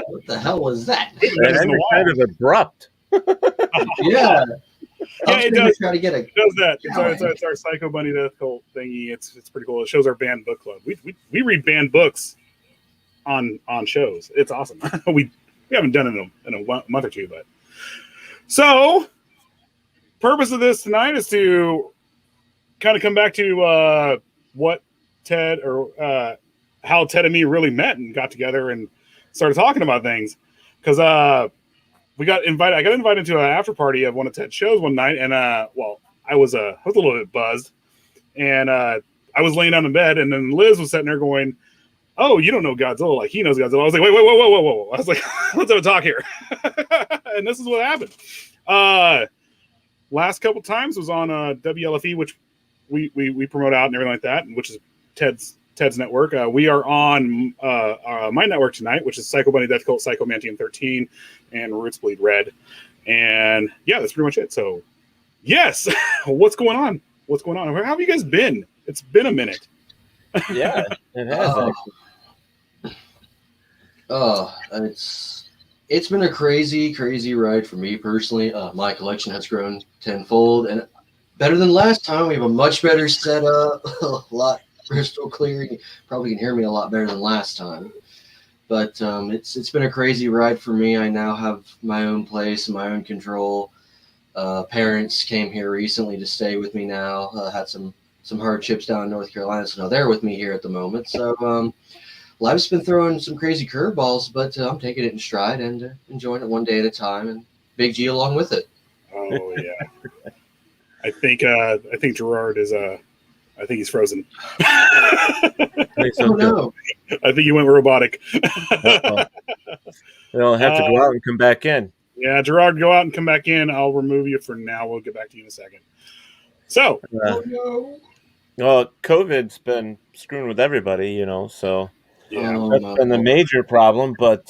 What the hell was that? That kind of abrupt. Yeah. It does. Try to get it does that. It's our Psycho Bunny Death Cult thingy. It's pretty cool. It shows our banned book club. We read banned books on shows. It's awesome. we haven't done it in a month or two, but so purpose of this tonight is to kind of come back to what Ted or how Ted and me really met and got together and started talking about things, because we got invited. I got invited to an after party of one of Ted's shows one night, and I was a little bit buzzed, and I was laying down in bed, and then Liz was sitting there going, "Oh, you don't know Godzilla like he knows Godzilla." I was like, "Wait, whoa!" I was like, "Let's have a talk here," and this is what happened. Last couple times was on WLFE, which we promote out and everything like that, which is Ted's network. We are on my network tonight, which is Psycho Bunny Death Cult, Psycho Mantium 13, and Roots Bleed Red. And yeah, that's pretty much it. So yes, what's going on? How have you guys been? It's been a minute. Yeah, it has. It's been a crazy ride for me personally. My collection has grown tenfold, and better than last time. We have a much better setup, a lot crystal clear. You probably can hear me a lot better than last time. But it's been a crazy ride for me. I now have my own place and my own control. Parents came here recently to stay with me now. Had some hardships down in North Carolina, so now they're with me here at the moment. So life's been throwing some crazy curveballs, but I'm taking it in stride and enjoying it one day at a time, and Big G along with it. Oh yeah. I think Gerard is I think he's frozen. Oh no! I think he went robotic. They'll have to go out and come back in. Yeah, Gerard, go out and come back in. I'll remove you for now. We'll get back to you in a second. So, well, COVID's been screwing with everybody, so yeah, that's been the major problem. But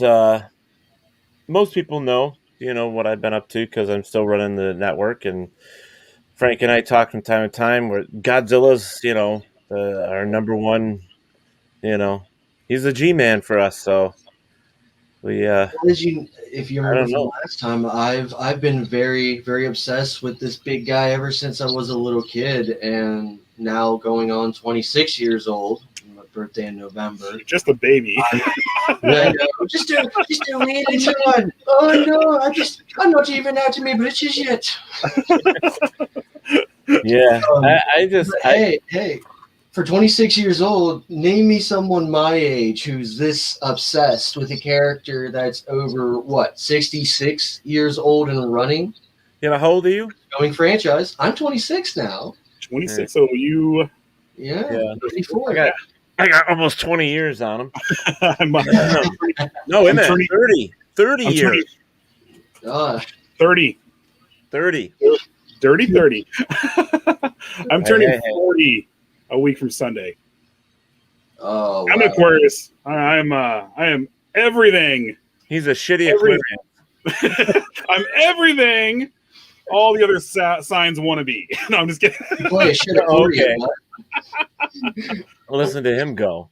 most people know, what I've been up to because I'm still running the network, and Frank and I talk from time to time. Where Godzilla's, our number one, he's a G-man for us. So we. If you remember from last time, I've been very, very obsessed with this big guy ever since I was a little kid, and now going on 26 years old. My birthday in November. You're just a baby. I know. Just a little one. Oh no! I'm not even out to me britches yet. Yeah, Hey, for 26 years old, name me someone my age who's this obsessed with a character that's over 66 years old and running. How old are you? Going franchise. I'm 26 now. 26. So you. Yeah. 34. I got almost 20 years on him. No, in that 30 years. 30. Dirty 30. I'm turning 40 a week from Sunday. Oh, I'm Aquarius. I am everything. He's a shitty Aquarius. I'm everything all the other signs want to be. No, I'm just kidding. Play a shit Aquarius. Okay. Listen to him go.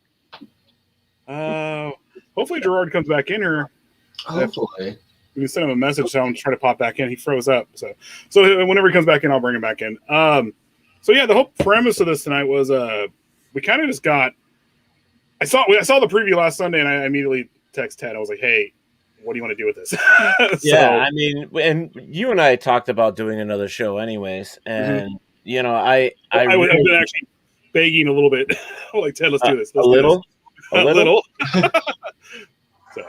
Hopefully Gerard comes back in here. Hopefully. We can send him a message. So I'm trying to pop back in. He froze up. So whenever he comes back in, I'll bring him back in. So yeah, the whole premise of this tonight was we kind of just got. I saw the preview last Sunday, and I immediately text Ted. I was like, "Hey, what do you want to do with this? Yeah, I mean, and you and I talked about doing another show, anyways, and you know, I've been actually begging a little bit. Like, Ted, let's do this. Let's a do little. this.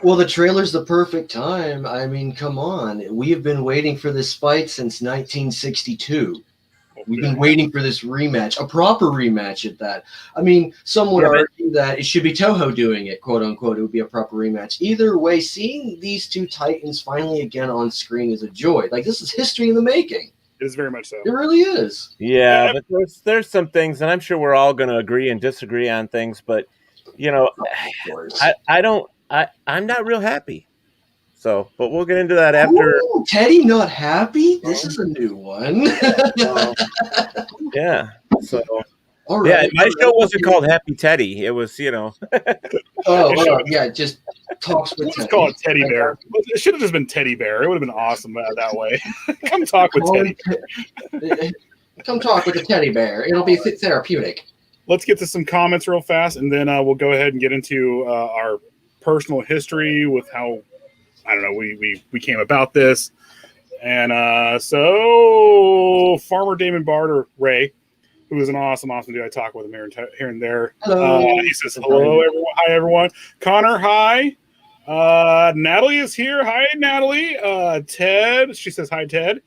Well, the trailer's the perfect time. I mean, come on. We have been waiting for this fight since 1962. We've been waiting for this rematch, a proper rematch at that. I mean, some would argue that it should be Toho doing it, quote unquote. It would be a proper rematch. Either way, seeing these two titans finally again on screen is a joy. Like, this is history in the making. It is very much so. It really is. Yeah, but there's some things, and I'm sure we're all going to agree and disagree on things, but, you know, I'm not real happy. So, but we'll get into that after. Ooh, Teddy not happy? This is a new one. Yeah. So, right, my show wasn't called Happy Teddy. It was, you know. Just talks with Teddy. Let's call it Teddy Bear. It should have just been Teddy Bear. It would have been awesome that way. Come talk with Teddy. Come talk with the Teddy Bear. It'll be therapeutic. Let's get to some comments real fast, and then we'll go ahead and get into our personal history with how, I don't know, we came about this. And so Farmer Damon Barter Ray, who is an awesome dude. I talk with him here and there. He says, hello, everyone. Hi, everyone. Connor, hi. Natalie is here. Hi, Natalie. Ted, she says, hi, Ted.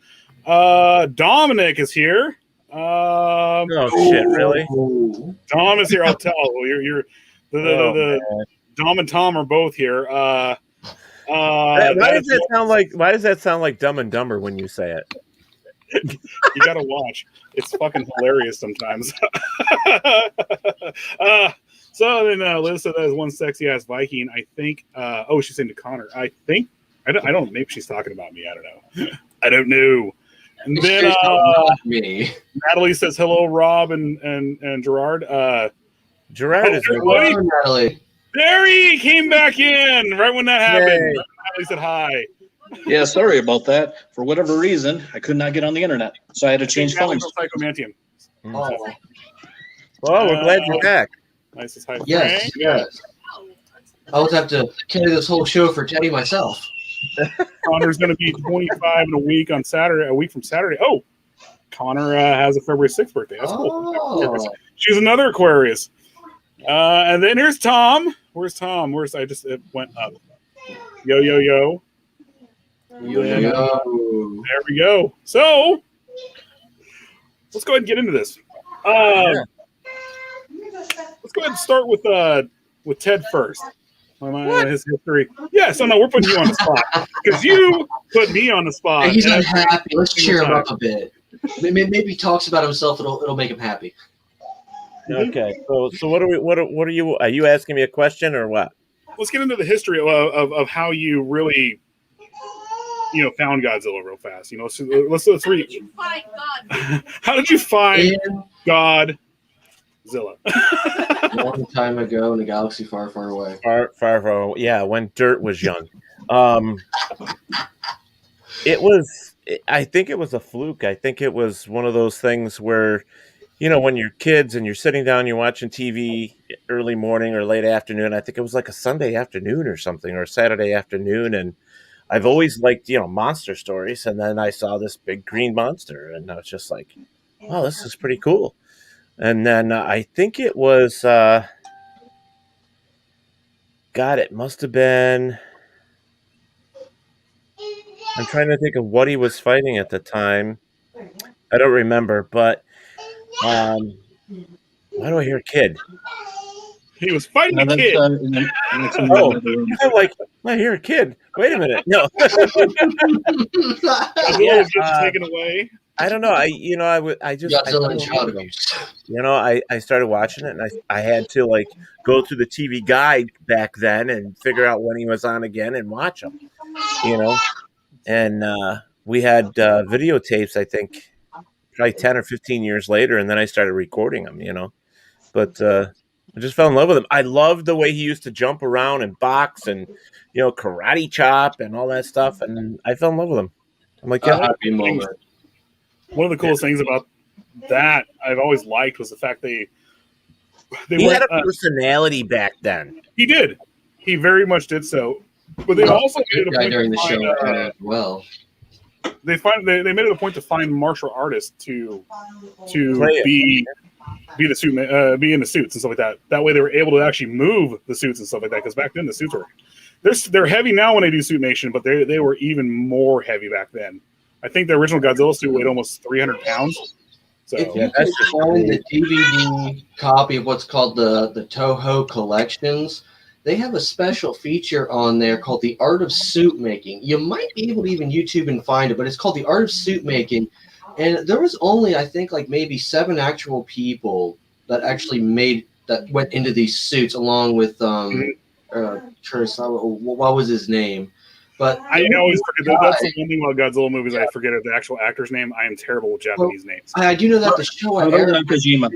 Dominic is here. Oh, shit, really? Dom is here. I'll tell. You're the Dom and Tom are both here. Why does that sound like Dumb and Dumber when you say it? You gotta watch. It's fucking hilarious sometimes. So then Liz said that is one sexy ass Viking. I think. She's saying to Connor. I think. I don't. Maybe she's talking about me. I don't know. I don't know. And then me. Natalie says hello, Rob and Gerard. Gerard is Natalie. There he came back in right when that happened. Right when Natalie said hi. Yeah, sorry about that. For whatever reason, I could not get on the internet, so I had to change phones. Psychomantium. Well, we're glad you're back. Nice as hi. Yes. I would have to carry this whole show for Teddy myself. Connor's going to be 25 in a week on Saturday. A week from Saturday. Oh, Connor has a February 6th birthday. That's cool. She's another Aquarius. And then here's Tom. Where's Tom? It went up. Yo. Yo. There we go. So let's go ahead and get into this. Let's go ahead and start with Ted first. His history. Yeah, so no, we're putting you on the spot because you put me on the spot. He's unhappy. Let's cheer him up a bit. Maybe he talks about himself. It'll make him happy. Okay. So what are you asking me a question or what? Let's get into the history of how you really, found Godzilla real fast. Let's read. How did you find God? How did you find Godzilla? Long time ago in a galaxy far, far away. Far away. Yeah, when dirt was young. I think it was a fluke. I think it was one of those things where, when you're kids and you're sitting down, you're watching TV early morning or late afternoon. I think it was like a Sunday afternoon or something, or a Saturday afternoon. And I've always liked, monster stories. And then I saw this big green monster, and I was just like, wow, this is pretty cool. And then I think it was, it must have been, I'm trying to think of what he was fighting at the time. I don't remember, but why do I hear a kid? He was fighting a kid. I hear a kid. Wait a minute. No. Taken away. I don't know. I started watching it, and I had to go through the TV guide back then and figure out when he was on again and watch him. And we had videotapes, I think, probably 10 or 15 years later, and then I started recording them, But I just fell in love with him. I loved the way he used to jump around and box and, karate chop and all that stuff, and I fell in love with him. I'm like, happy moment. One of the coolest things about that I've always liked was the fact he had a personality back then. He did. He very much did so. But they also made it a guy point during to the show find, as well. they made it a point to find martial artists to Play be the suit be in the suits and stuff like that. That way they were able to actually move the suits and stuff like that. Because back then the suits were they're heavy now when they do Suitmation, but they were even more heavy back then. I think the original Godzilla suit weighed almost 300 pounds. So If you can find the DVD copy of what's called the Toho Collections, they have a special feature on there called The Art of Suit Making. You might be able to even YouTube and find it, but it's called The Art of Suit Making. And there was only, I think, like maybe 7 actual people that actually went into these suits, along with Kurosawa. What was his name? But I always forget that's the one thing about Godzilla movies. I forget the actual actor's name. I am terrible with Japanese names. I do know that the show Nakajima.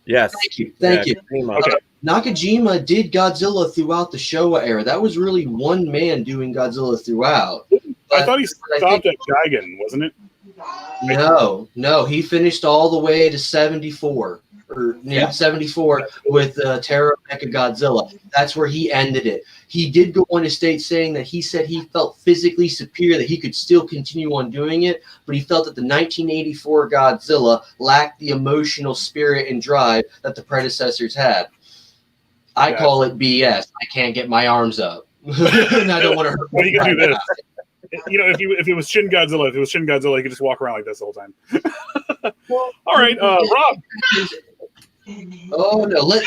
Yes. Thank you. Okay. Nakajima did Godzilla throughout the Showa era. That was really one man doing Godzilla throughout. I thought he stopped at Gigan, wasn't it? No. He finished all the way to 74. 74 with Terror of Mechagodzilla. That's where he ended it. He did go on to state saying that he said he felt physically superior, that he could still continue on doing it, but he felt that the 1984 Godzilla lacked the emotional spirit and drive that the predecessors had. I call it BS. I can't get my arms up. And I don't want to hurt. Well, you can do this. You know, if it was Shin Godzilla, he could just walk around like this the whole time. All right, Rob. Oh no! Let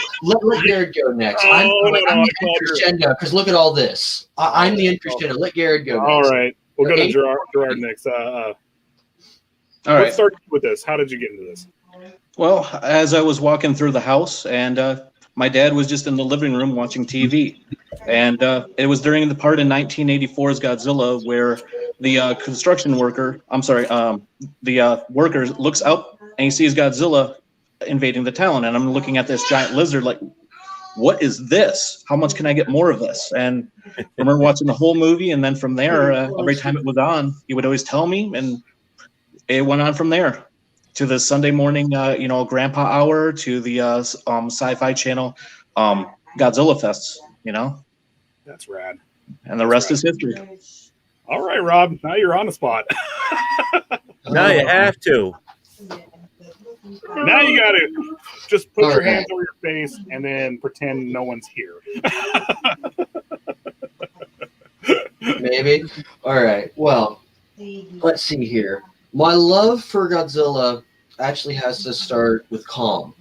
Garrett go next. I'm the crescendo because look at all this. I'm the crescendo. Let Garrett go next. All right, we'll go to Gerard next. All Let's right. start with this. How did you get into this? Well, as I was walking through the house, and my dad was just in the living room watching TV, and it was during the part in 1984's Godzilla where the worker looks up and he sees Godzilla invading the town, and I'm looking at this giant lizard like, what is this? How much can I get more of this? And I remember watching the whole movie, and then from there, every time it was on, he would always tell me, and it went on from there to the Sunday morning, Grandpa Hour, to the Sci-Fi Channel Godzilla Fests, That's rad. and the rest is history. All right, Rob. Now you're on the spot. Now you have to. Now you got to just put your hands over your face and then pretend no one's here. Maybe. All right. Well, let's see here. My love for Godzilla actually has to start with Kong,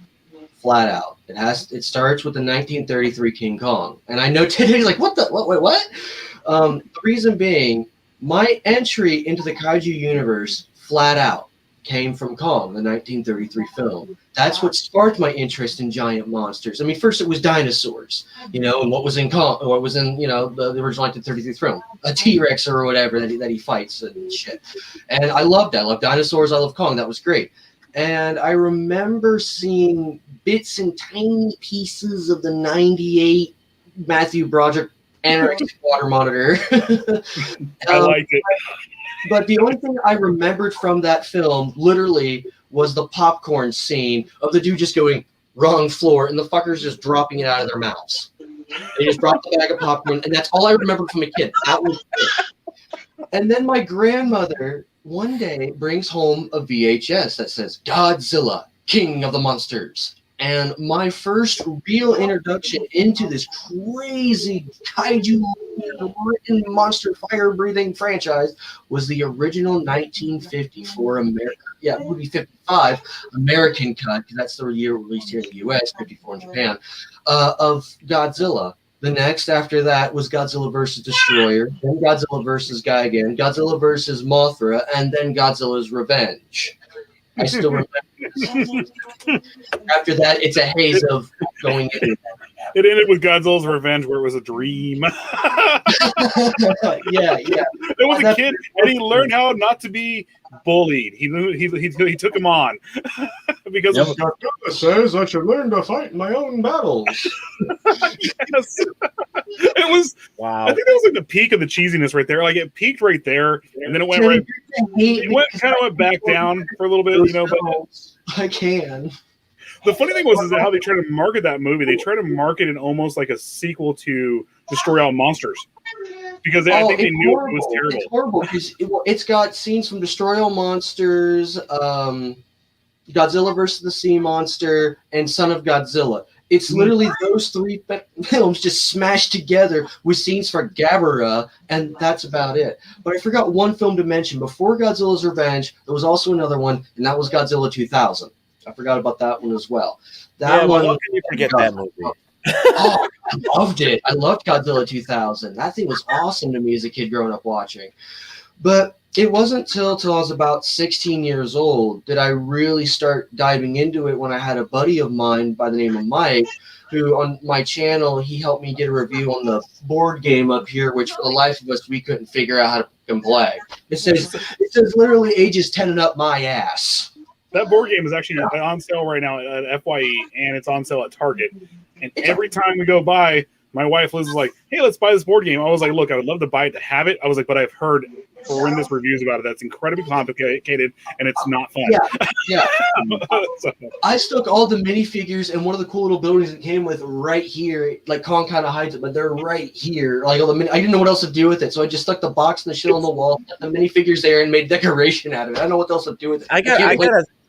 flat out. It starts with the 1933 King Kong, and I know today's like, what? The reason being, my entry into the kaiju universe, flat out, came from Kong, the 1933 film. That's what sparked my interest in giant monsters. I mean, first it was dinosaurs, and what was in Kong, what was in, the original 1933 film, a T-Rex or whatever that he fights and shit. And I loved that. I love dinosaurs. I love Kong. That was great. And I remember seeing bits and tiny pieces of the 98 Matthew Broderick Anorexic Water Monitor. I liked it. But the only thing I remembered from that film, literally, was the popcorn scene of the dude just going, wrong floor, and the fuckers just dropping it out of their mouths. They just dropped the bag of popcorn, and that's all I remembered from a kid. That was it. And then my grandmother, one day, brings home a VHS that says, Godzilla, King of the Monsters. And my first real introduction into this crazy kaiju monster fire-breathing franchise was the original 1954 movie 55 American cut, because that's the year released here in the U.S., 54 in Japan, of Godzilla. The next after that was Godzilla vs. Destroyer, then Godzilla vs. Gigan, Godzilla vs. Mothra, and then Godzilla's Revenge. I still remember this. After that, it's a haze of going in. It ended with Godzilla's Revenge, where it was a dream. Yeah. There was a kid, and he learned how not to be bullied. He took him on because Yep. Godzilla says I should learn to fight my own battles. Yes. It was. Wow. I think that was like the peak of the cheesiness right there. Like it peaked right there, and then it went right. It kind of went back down for a little bit, But I can. the funny thing was is that how they tried to market that movie. They tried to market it almost like a sequel to Destroy All Monsters. because I think they knew it was terrible. It's horrible because it's got scenes from Destroy All Monsters, Godzilla vs. the Sea Monster, and Son of Godzilla. It's literally those three films just smashed together with scenes for Gabara, and that's about it. But I forgot one film to mention. Before Godzilla's Revenge, there was also another one, and that was Godzilla 2000. I forgot about that one as well. That one. How can you forget that movie? Oh, I loved it. I loved Godzilla 2000. That thing was awesome to me as a kid growing up watching. But it wasn't till I was about 16 years old that I really start diving into it when I had a buddy of mine by the name of Mike, who on my channel, he helped me get a review on the board game up here, which for the life of us, we couldn't figure out how to fucking play. It says literally ages 10 and up my ass. That board game is actually on sale right now at FYE, and it's on sale at Target. And every time we go by, my wife Liz is like, "Hey, let's buy this board game." I was like, "Look, I would love to buy it to have it." I was like, "But I've heard horrendous reviews about it. That's incredibly complicated, and it's not fun." Yeah. So, I stuck all the minifigures in one of the cool little buildings it came with right here. Like Kong kind of hides it, but they're right here. Like all the I didn't know what else to do with it, so I just stuck the box and the shit on the wall, the minifigures there, and made decoration out of it. I don't know what else to do with it.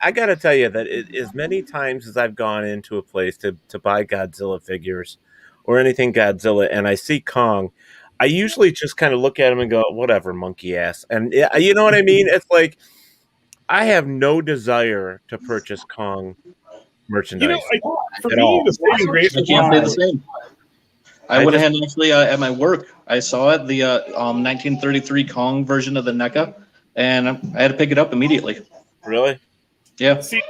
I gotta tell you that as many times as I've gone into a place to buy Godzilla figures or anything Godzilla, and I see Kong, I usually just kind of look at him and go, "Whatever, monkey ass." And you know what I mean? It's like I have no desire to purchase Kong merchandise. For me, the saving grace I can't say the same. I went ahead and actually at my work, I saw it, the 1933 Kong version of the NECA, and I had to pick it up immediately. Really? Yeah. See,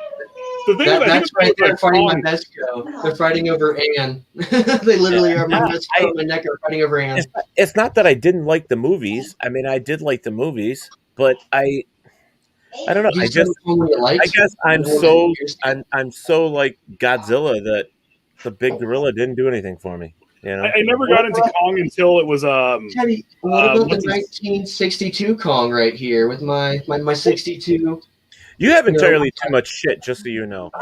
the thing that's right. They're fighting my Mesco. They're fighting over Anne. They literally are my Mesco and my NECA are fighting over Anne. It's not that I didn't like the movies. I mean, I did like the movies, but I don't know. I guess I'm so like Godzilla that the big gorilla didn't do anything for me. You know? I never got into Kong until it was Teddy, what about the 1962 Kong right here with my 62? You have entirely too much shit, just so you know.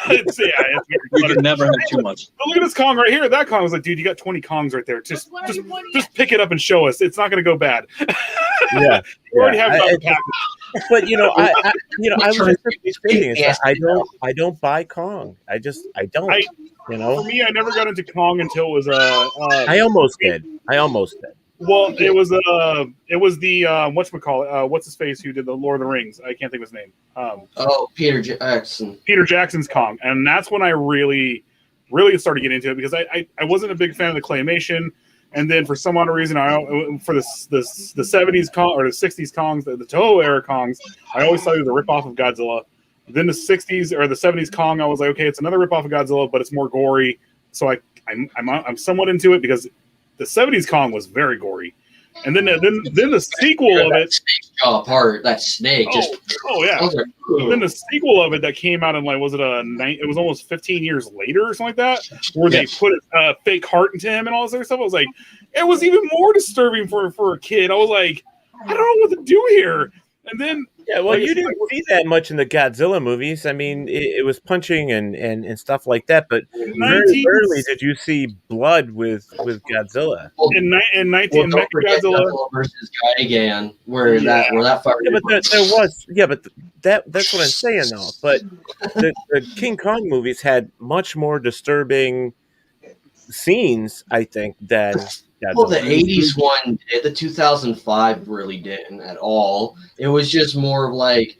You can never have too much. But look at this Kong right here. That Kong was like, dude, you got 20 Kongs right there. Just pick it up and show us. It's not going to go bad. Yeah. You already have it on the package. But I was just stating I don't buy Kong. I don't. For me, I never got into Kong until it was I almost did. Well, it was the whatchamacallit, what's his face who did the Lord of the Rings? I can't think of his name. Peter Jackson. Peter Jackson's Kong, and that's when I really started getting into it because I wasn't a big fan of the claymation, and then for some odd reason, for the 70s Kong or the 60s Kongs, the Toho era Kongs, I always thought it was a ripoff of Godzilla. Then the 60s or the 70s Kong, I was like, okay, it's another ripoff of Godzilla, but it's more gory. So I'm somewhat into it because the 70s Kong was very gory, and then the sequel of it, snake jaw apart. That snake yeah. Then the sequel of it that came out in like it was almost 15 years later or something like that, where they put a fake heart into him and all this other stuff. I was like, it was even more disturbing for a kid. I was like, I don't know what to do here. And then you didn't see that much in the Godzilla movies. I mean, it was punching and stuff like that, but very rarely did you see blood with Godzilla. In Godzilla versus Gigan, where that fight. Yeah, but there was. Yeah, but that's what I'm saying though. But the King Kong movies had much more disturbing scenes, I think, than. Well, the 80s one did. The 2005 really didn't at all. It was just more of like,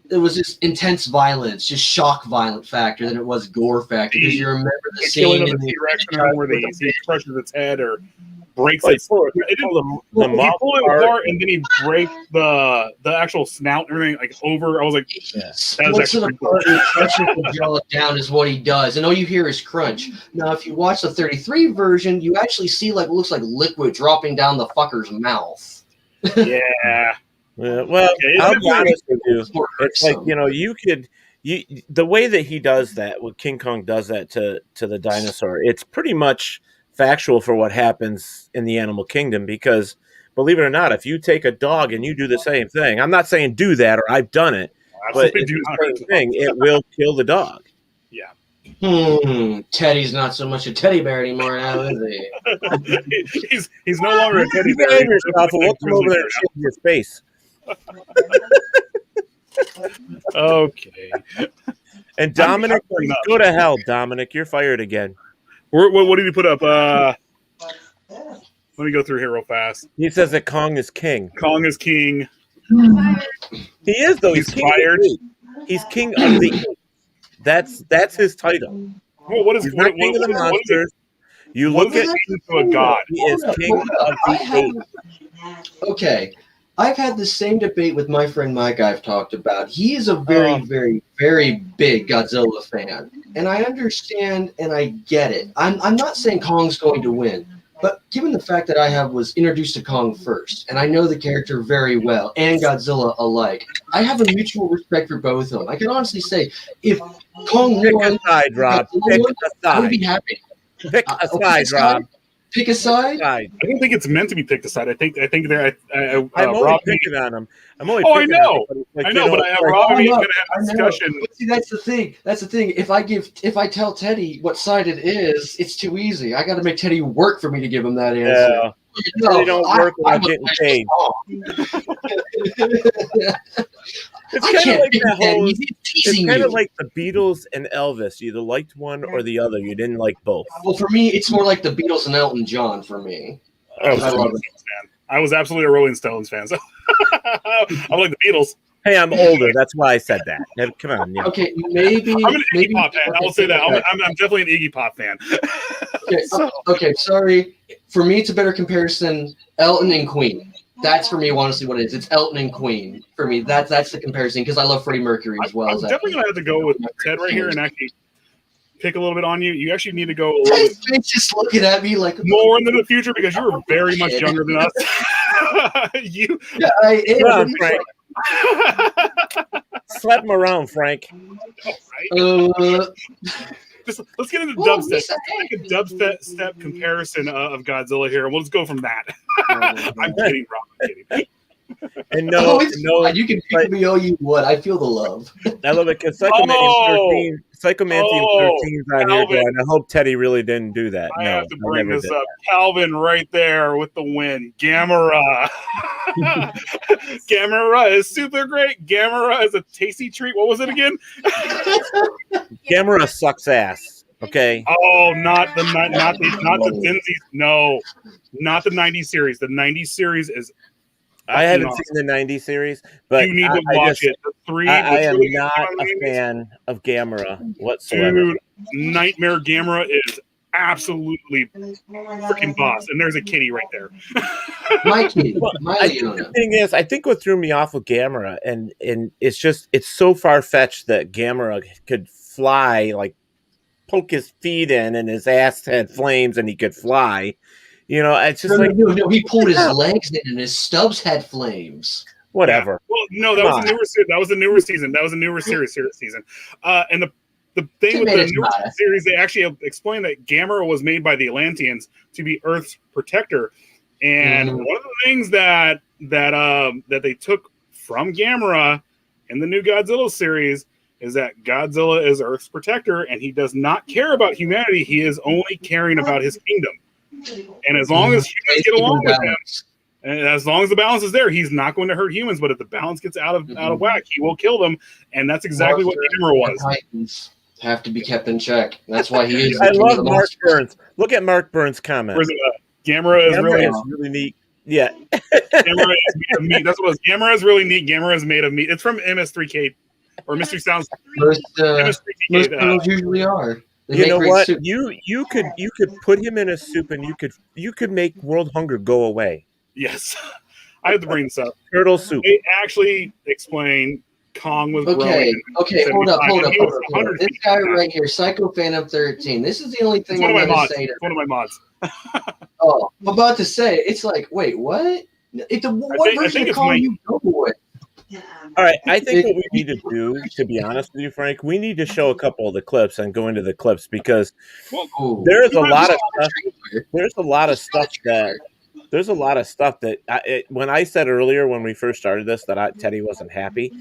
it was just intense violence, just shock violent factor than it was gore factor. Because you remember the scene in the T-Rex where he crushes its head or breaks it. He pull it apart and then he break the actual snout and everything like over. I was like, that was actually crunching the jaw down is what he does, and all you hear is crunch. Now, if you watch the 33 version, you actually see like what looks like liquid dropping down the fucker's mouth. Yeah. Well, I'll be honest with you. It's like the way that he does that, when King Kong does that to the dinosaur, it's pretty much factual for what happens in the animal kingdom, because believe it or not, if you take a dog and you do the same thing, I'm not saying do that or I've done it, but it's the same thing, it will kill the dog. Yeah. Teddy's not so much a teddy bear anymore now, is he? he's no longer a teddy bear. Behave yourself, and we'll come over there and shave your face. Okay. And Dominic, go to hell, Dominic. You're fired again. What did you put up? Let me go through here real fast. He says that Kong is king. Kong is king. He is, though. He's king fired. He's king of the apes. That's his title. Well, what is He's not king of the monsters? You look at to a god. He is king of the apes. Okay. I've had the same debate with my friend Mike I've talked about. He is a very, very, very big Godzilla fan. And I understand and I get it. I'm not saying Kong's going to win. But given the fact that I was introduced to Kong first, and I know the character very well, and Godzilla alike, I have a mutual respect for both of them. I can honestly say, if Kong Pick won, a side, Rob. Pick a I would be side. happy. Pick a side, Rob. Pick a side. I don't think it's meant to be picked aside. I think they're. I'm only Rob picking on him. I'm only. Oh, I picking know. on him, but I know, but Rob and me is going to have a discussion. But see, that's the thing. That's the thing. If I tell Teddy what side it is, it's too easy. I got to make Teddy work for me to give him that answer. Yeah. They don't work without getting paid. It's kind of like that whole. It's kind of like the Beatles and Elvis. You either liked one or the other. You didn't like both. Well, for me, it's more like the Beatles and Elton John. For me, I was absolutely a Rolling Stones fan. So I'm like the Beatles. Hey, I'm older. That's why I said that. Now, come on. Yeah. Okay, maybe. I'm an Iggy Pop fan. I will say that. I'm definitely an Iggy Pop fan. Okay, sorry. For me, it's a better comparison. Elton and Queen. That's for me, honestly, what it is. It's Elton and Queen for me. That's the comparison because I love Freddie Mercury as well. I'm definitely gonna have to go with Ted right here and actually pick a little bit on you. You actually need to go a little bit. Ted's just looking at me like more into the future because you were very much younger than us. Yeah, I am. Come on, Frank. Slap him around, Frank. Let's get into dubstep. Let's make a dubstep comparison of Godzilla here, and we'll just go from that. I'm kidding, Rob. I'm kidding. And no, you can pick me all you want. I feel the love. I love it because Psychomantium 13 is on here going, I hope Teddy really didn't do that. I have to bring this up. Calvin right there with the win. Gamera. Gamera is super great. Gamera is a tasty treat. What was it again? Gamera sucks ass. Okay. Oh, not the Zinzies. No, not the 90s series. The 90s series is. I haven't seen the 90s series, but you need to watch it. I am not a fan of Gamera whatsoever. Dude, Nightmare Gamera is absolutely freaking boss, and there's a kitty right there. My kitty. The thing is, I think what threw me off with Gamera, and it's so far fetched that Gamera could fly, like poke his feet in, and his ass had flames, and he could fly. You know, it's just no, he pulled his legs in and his stubs had flames. Whatever. Yeah. Well, no, that was a newer series. That was a newer season. That was a newer series. And the thing with the newer series, they actually explained that Gamera was made by the Atlanteans to be Earth's protector. And one of the things that they took from Gamera in the new Godzilla series is that Godzilla is Earth's protector, and he does not care about humanity. He is only caring about his kingdom. And as long as humans get along with him, and as long as the balance is there, he's not going to hurt humans. But if the balance gets out of whack, he will kill them. And that's exactly what Gamera was. Titans have to be kept in check. That's why he is. I love Mark Burns. Look at Mark Burns' comment. Gamera is really neat. Yeah. Gamera is made of meat. That's what it was. Gamera is really neat. Gamera is made of meat. It's from MS3K or Mystery Sounds. Most usually are. You know what? Soup. You could put him in a soup, and you could make world hunger go away. Yes, I have to bring this up. Turtle soup. They actually explain Kong was growing. Okay, hold up. This guy right here, Psycho Phantom 13. This is the only thing I'm going to say. One of my mods. Oh, I'm about to say. It's like, wait, what? What version of Kong you go with? All right, I think what we need to do, to be honest with you, Frank, we need to show a couple of the clips and go into the clips because there's a lot of stuff that when I said earlier when we first started this that Teddy wasn't happy.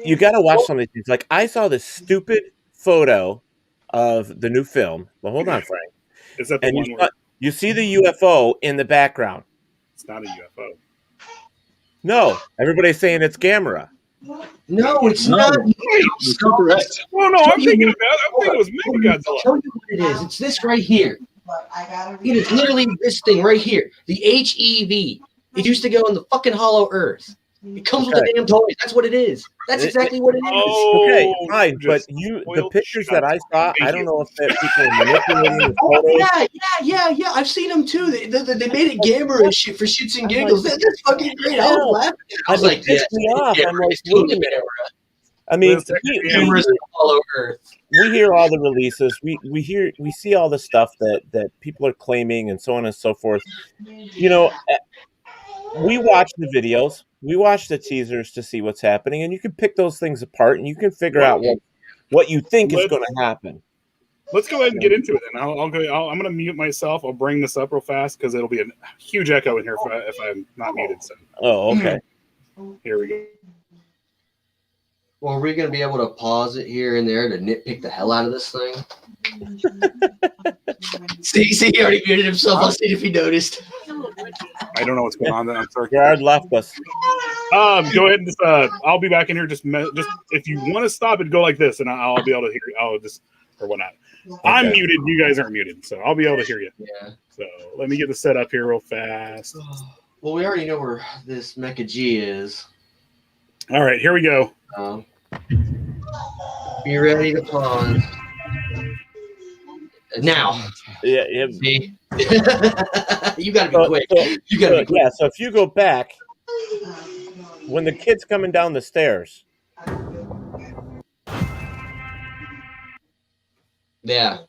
You got to watch some of these things. Like I saw this stupid photo of the new film. But hold on, Frank. Is that the And one where you see the UFO in the background. it's not a UFO? No, everybody's saying it's Gamera. No, it's No. not. You're correct. Well, no, I'm thinking it was I'll Mechagodzilla. tell you what it is. It's this right here. It is literally this thing right here. The HEV. It used to go in the fucking Hollow Earth. It comes with the damn toys. That's what it is. That's exactly what it is. Oh, Okay, fine, but just the spoiled pictures shut. that I saw, Thank I don't you. know if that people are manipulating the Oh, photos. yeah. I've seen them too. They made it Gamera and shit for shits and giggles. That's fucking great. I was laughing. I was like, pissed me off. I'm like, it's totally wait a minute. Gamera. I mean, Listen, Gamera's in Hollow Earth. we hear all the releases. We see all the stuff that people are claiming and so on and so forth. You know, we watch the videos, we watch the teasers to see what's happening, and you can pick those things apart and you can figure out what you think is going to happen. Let's go ahead and get into it. And I'm going to mute myself. I'll bring this up real fast because it'll be a huge echo in here if I'm not muted. So Oh, okay. here we go. Well, are we going to be able to pause it here and there to nitpick the hell out of this thing? see, he already muted himself. I'll see if he noticed. I don't know what's going on then. I'm sorry. Gerard left us. Go ahead and just I'll be back in here. Just if you want to stop it, go like this, and I'll be able to hear you. I'll just or whatnot. I'm muted. You guys aren't muted, so I'll be able to hear you. Yeah. So let me get the set up here real fast. Well, we already know where this Mecha G is. All right, here we go. Be ready to pause. Now. Yeah. See? You got to be quick. You got to be quick. Yeah, so if you go back, when the kid's coming down the stairs. Yeah.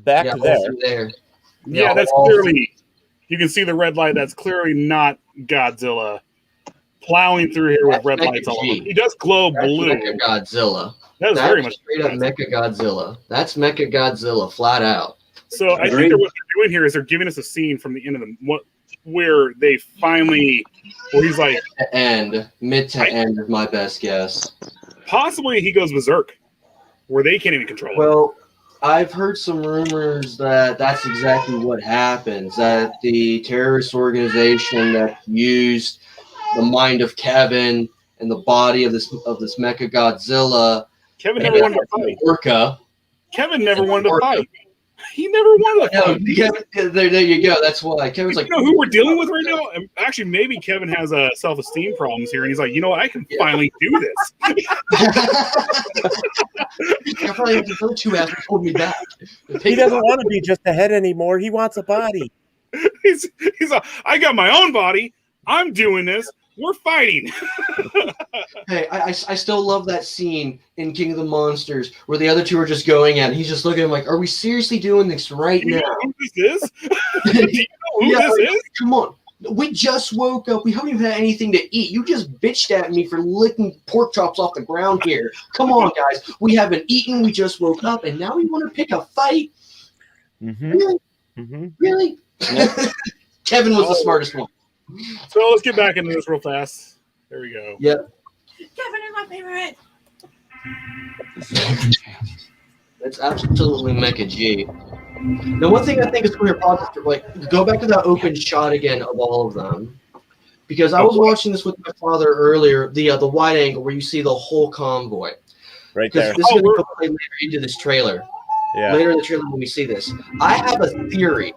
Back all there. through there. Yeah, that's clearly. You can see the red light. That's clearly not Godzilla plowing through here with red lights all over. He does glow blue. Mecha Godzilla. That's very much straight up Mecha Godzilla. That's Mecha Godzilla, flat out. So I think what they're doing here is they're giving us a scene from the end of where they finally, where he's like, mid to end is my best guess. Possibly he goes berserk, where they can't even control it. Well, I've heard some rumors that that's exactly what happens. That the terrorist organization that used the mind of Kevin and the body of this Mecha Godzilla. Kevin never wanted to fight. Orca. Kevin never wanted to fight. He never wanted to fight. There you go. That's why Kevin's like, you know who we're dealing with right now? And actually, maybe Kevin has self-esteem problems here, and he's like, you know what? I can finally do this. I probably have to go to after hold me back. He doesn't want to be just a head anymore. He wants a body. He's like, I got my own body. I'm doing this. We're fighting. Hey, I still love that scene in King of the Monsters where the other two are just going at it. He's just looking at him like, are we seriously doing this right now? Know who this is? Do you know who this is? Come on. We just woke up. We haven't even had anything to eat. You just bitched at me for licking pork chops off the ground here. Come on, guys. We haven't eaten. We just woke up, and now we want to pick a fight? Mm-hmm. Really? Mm-hmm. Really? Kevin was the smartest one. So let's get back into this real fast. There we go. Yep. Kevin is my favorite. It's absolutely Mecha G. Now, one thing I think is clear positive, like, go back to that open shot again of all of them. Because I was watching this with my father earlier, the wide angle where you see the whole convoy. Right there. This is going to play later into this trailer. Yeah. Later in the trailer when we see this. I have a theory,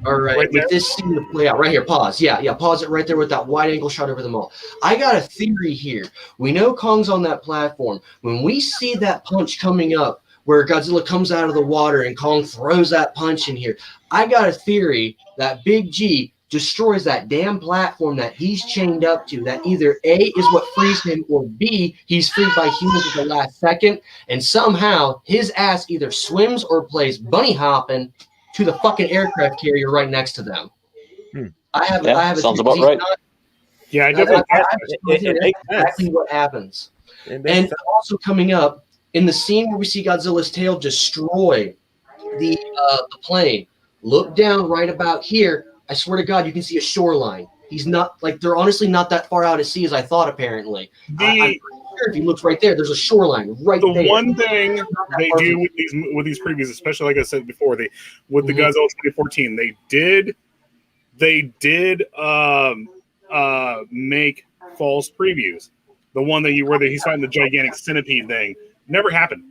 all right, with this scene to play out. Right here, pause. Yeah, pause it right there with that wide angle shot over them all. I got a theory here. We know Kong's on that platform. When we see that punch coming up, where Godzilla comes out of the water and Kong throws that punch in here, I got a theory that Big G destroys that damn platform that he's chained up to, that either A is what frees him, or B, he's freed by humans at the last second, and somehow his ass either swims or plays bunny hopping to the fucking aircraft carrier right next to them. I have sounds about right. Yeah, I definitely. That's exactly what happens. And also coming up, in the scene where we see Godzilla's tail destroy the plane, look down right about here. I swear to God, you can see a shoreline. He's not, like, they're honestly not that far out at sea as I thought, apparently. I'm If you look right there, there's a shoreline right there. The one thing they do with these previews, especially like I said before, with the Godzilla 2014, they did make false previews. The one that where he's fighting the gigantic centipede thing never happened.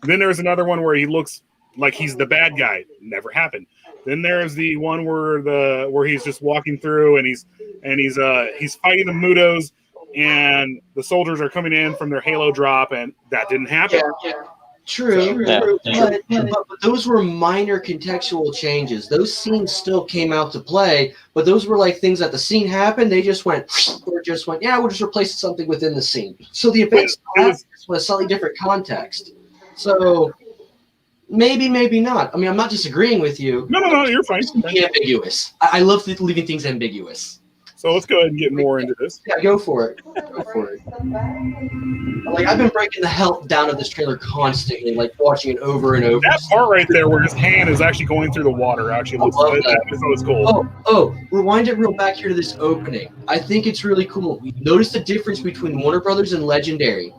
Then there's another one where he looks like he's the bad guy. Never happened. Then there's the one where he's just walking through and he's fighting the Mutos and the soldiers are coming in from their Halo drop, and that didn't happen. Yeah. True. But those were minor contextual changes. Those scenes still came out to play, but those were like things that the scene happened. They just went, yeah, we'll just replace something within the scene. So the events with a slightly different context. So maybe not. I mean, I'm not disagreeing with you. No, you're fine. Be ambiguous. I love leaving things ambiguous. So let's go ahead and get more into this. Yeah, go for it. Like, I've been breaking the hell down of this trailer constantly, like watching it over and over. That part right there where his hand is actually going through the water actually looks cool. Oh, rewind it real back here to this opening. I think it's really cool. Notice the difference between Warner Brothers and Legendary.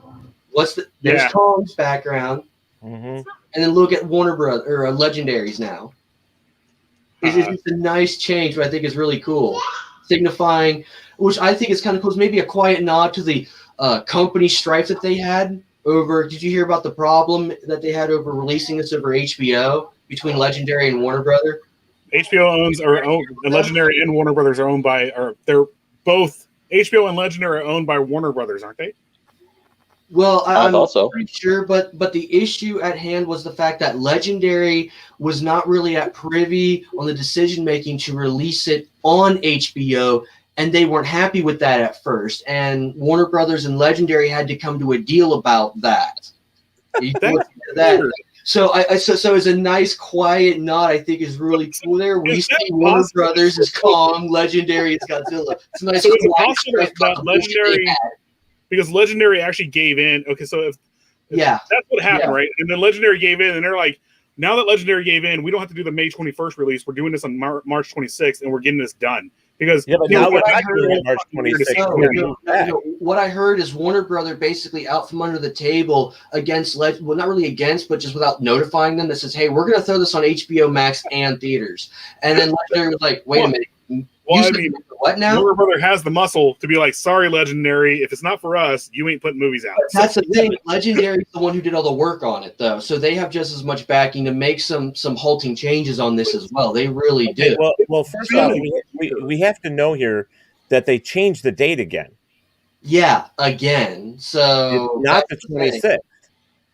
There's Kong's background, and then look at Warner Brothers or Legendary's now. It's a nice change, but I think is really cool. Signifying, which I think is kind of cool, is maybe a quiet nod to the company strife that they had over. Did you hear about the problem that they had over releasing this over HBO between Legendary and Warner Brother? HBO Legendary and Warner Brothers are owned by, or they're both HBO and Legendary are owned by Warner Brothers, aren't they? Well, I'm also pretty sure, but the issue at hand was the fact that Legendary was not really at privy on the decision making to release it on HBO, and they weren't happy with that at first. And Warner Brothers and Legendary had to come to a deal about that. So it's a nice quiet nod. I think is really cool there. We see Warner Brothers is Kong, Legendary is Godzilla. It's nice. So it's awesome that Legendary. Because Legendary actually gave in. Okay, so that's what happened, right? And then Legendary gave in, and they're like, now that Legendary gave in, we don't have to do the May 21st release. We're doing this on March 26th, and we're getting this done. Because but now we're not doing it March 26th. What I heard is Warner Brother basically out from under the table against, well, not really against, but just without notifying them that says, hey, we're going to throw this on HBO Max and theaters. And then Legendary was like, wait a minute. Well, I mean, what now? Warner Brother has the muscle to be like, sorry, Legendary, if it's not for us, you ain't putting movies out. That's the thing. Legendary is the one who did all the work on it, though. So they have just as much backing to make some halting changes on this as well. They really do. Well, first off, we have to know here that they changed the date again. Yeah, again. So it's not the 26th.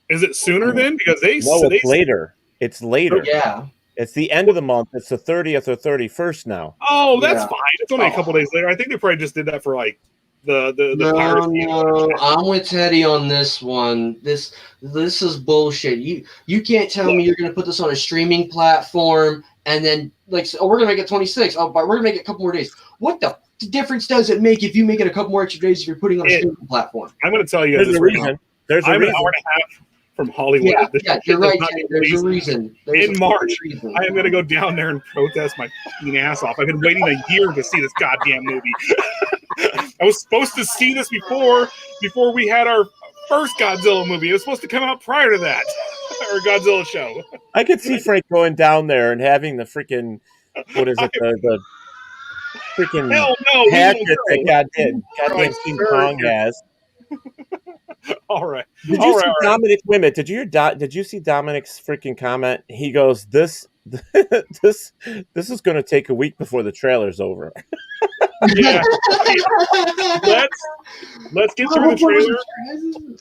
Is it sooner then? Because it's later. It's later. Yeah. It's the end of the month. It's the 30th or 31st now. Oh, that's fine. It's only a couple days later. I think they probably just did that for like the No, I'm with Teddy on this one. This is bullshit. You can't tell me you're going to put this on a streaming platform and then like, oh, we're going to make it 26. Oh, but we're going to make it a couple more days. What the difference does it make if you make it a couple more extra days if you're putting on a streaming platform? I'm going to tell you. There's a reason. There's a reason. An hour and a half from Hollywood. Yeah, you're right. There's a reason. In March, I am going to go down there and protest my fucking ass off. I've been waiting a year to see this goddamn movie. I was supposed to see this before we had our first Godzilla movie. It was supposed to come out prior to that, or Godzilla show. I could see Frank going down there and having the freaking, what is it, the freaking hatchet that goddamn King Kong has. All right. Did you see Dominic Wimmet? Did you see Dominic's freaking comment? He goes, "This is going to take a week before the trailer's over." Yeah. Let's get through the trailer.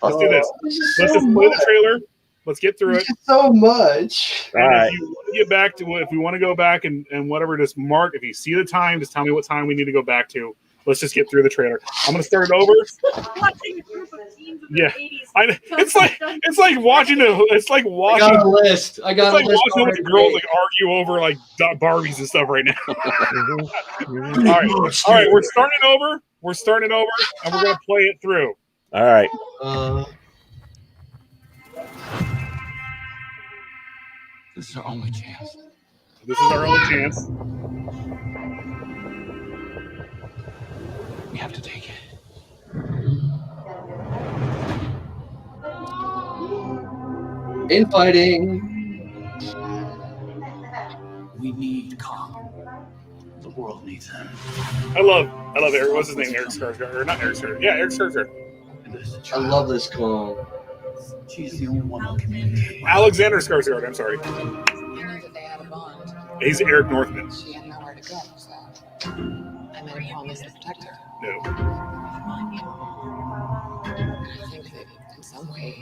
Let's do this. Let's just play the trailer. Let's get through it. So much. All right. If you want to get back to if we want to go back and whatever, just mark. If you see the time, just tell me what time we need to go back to. Let's just get through the trailer. I'm going to start it over. Watching a group of teens in Yeah. the 80s. It's like watching I got a list. It's like watching the girls like argue over like Barbies and stuff right now. All right. We're starting over. And we're gonna play it through. All right. This is our only chance. This is our only chance. We have to take it. Infighting. We need Kong. The world needs him. I love Eric. What's his name? Eric Skarsgård, or not Eric Skarsgård? Yeah, Eric Skarsgård. And there's a I child. love this Kong. She's the only one who communicates. Alexander Skarsgård. I'm sorry. I knew that they had a bond. He's Eric Northman. She had nowhere to go, so I made a promise to protect her. No. And I think that in some way,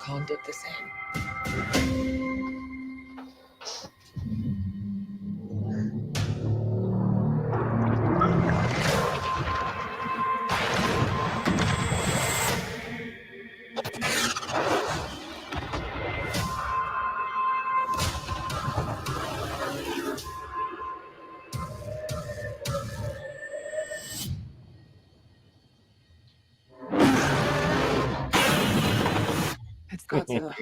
Kong did the same. It's Godzilla.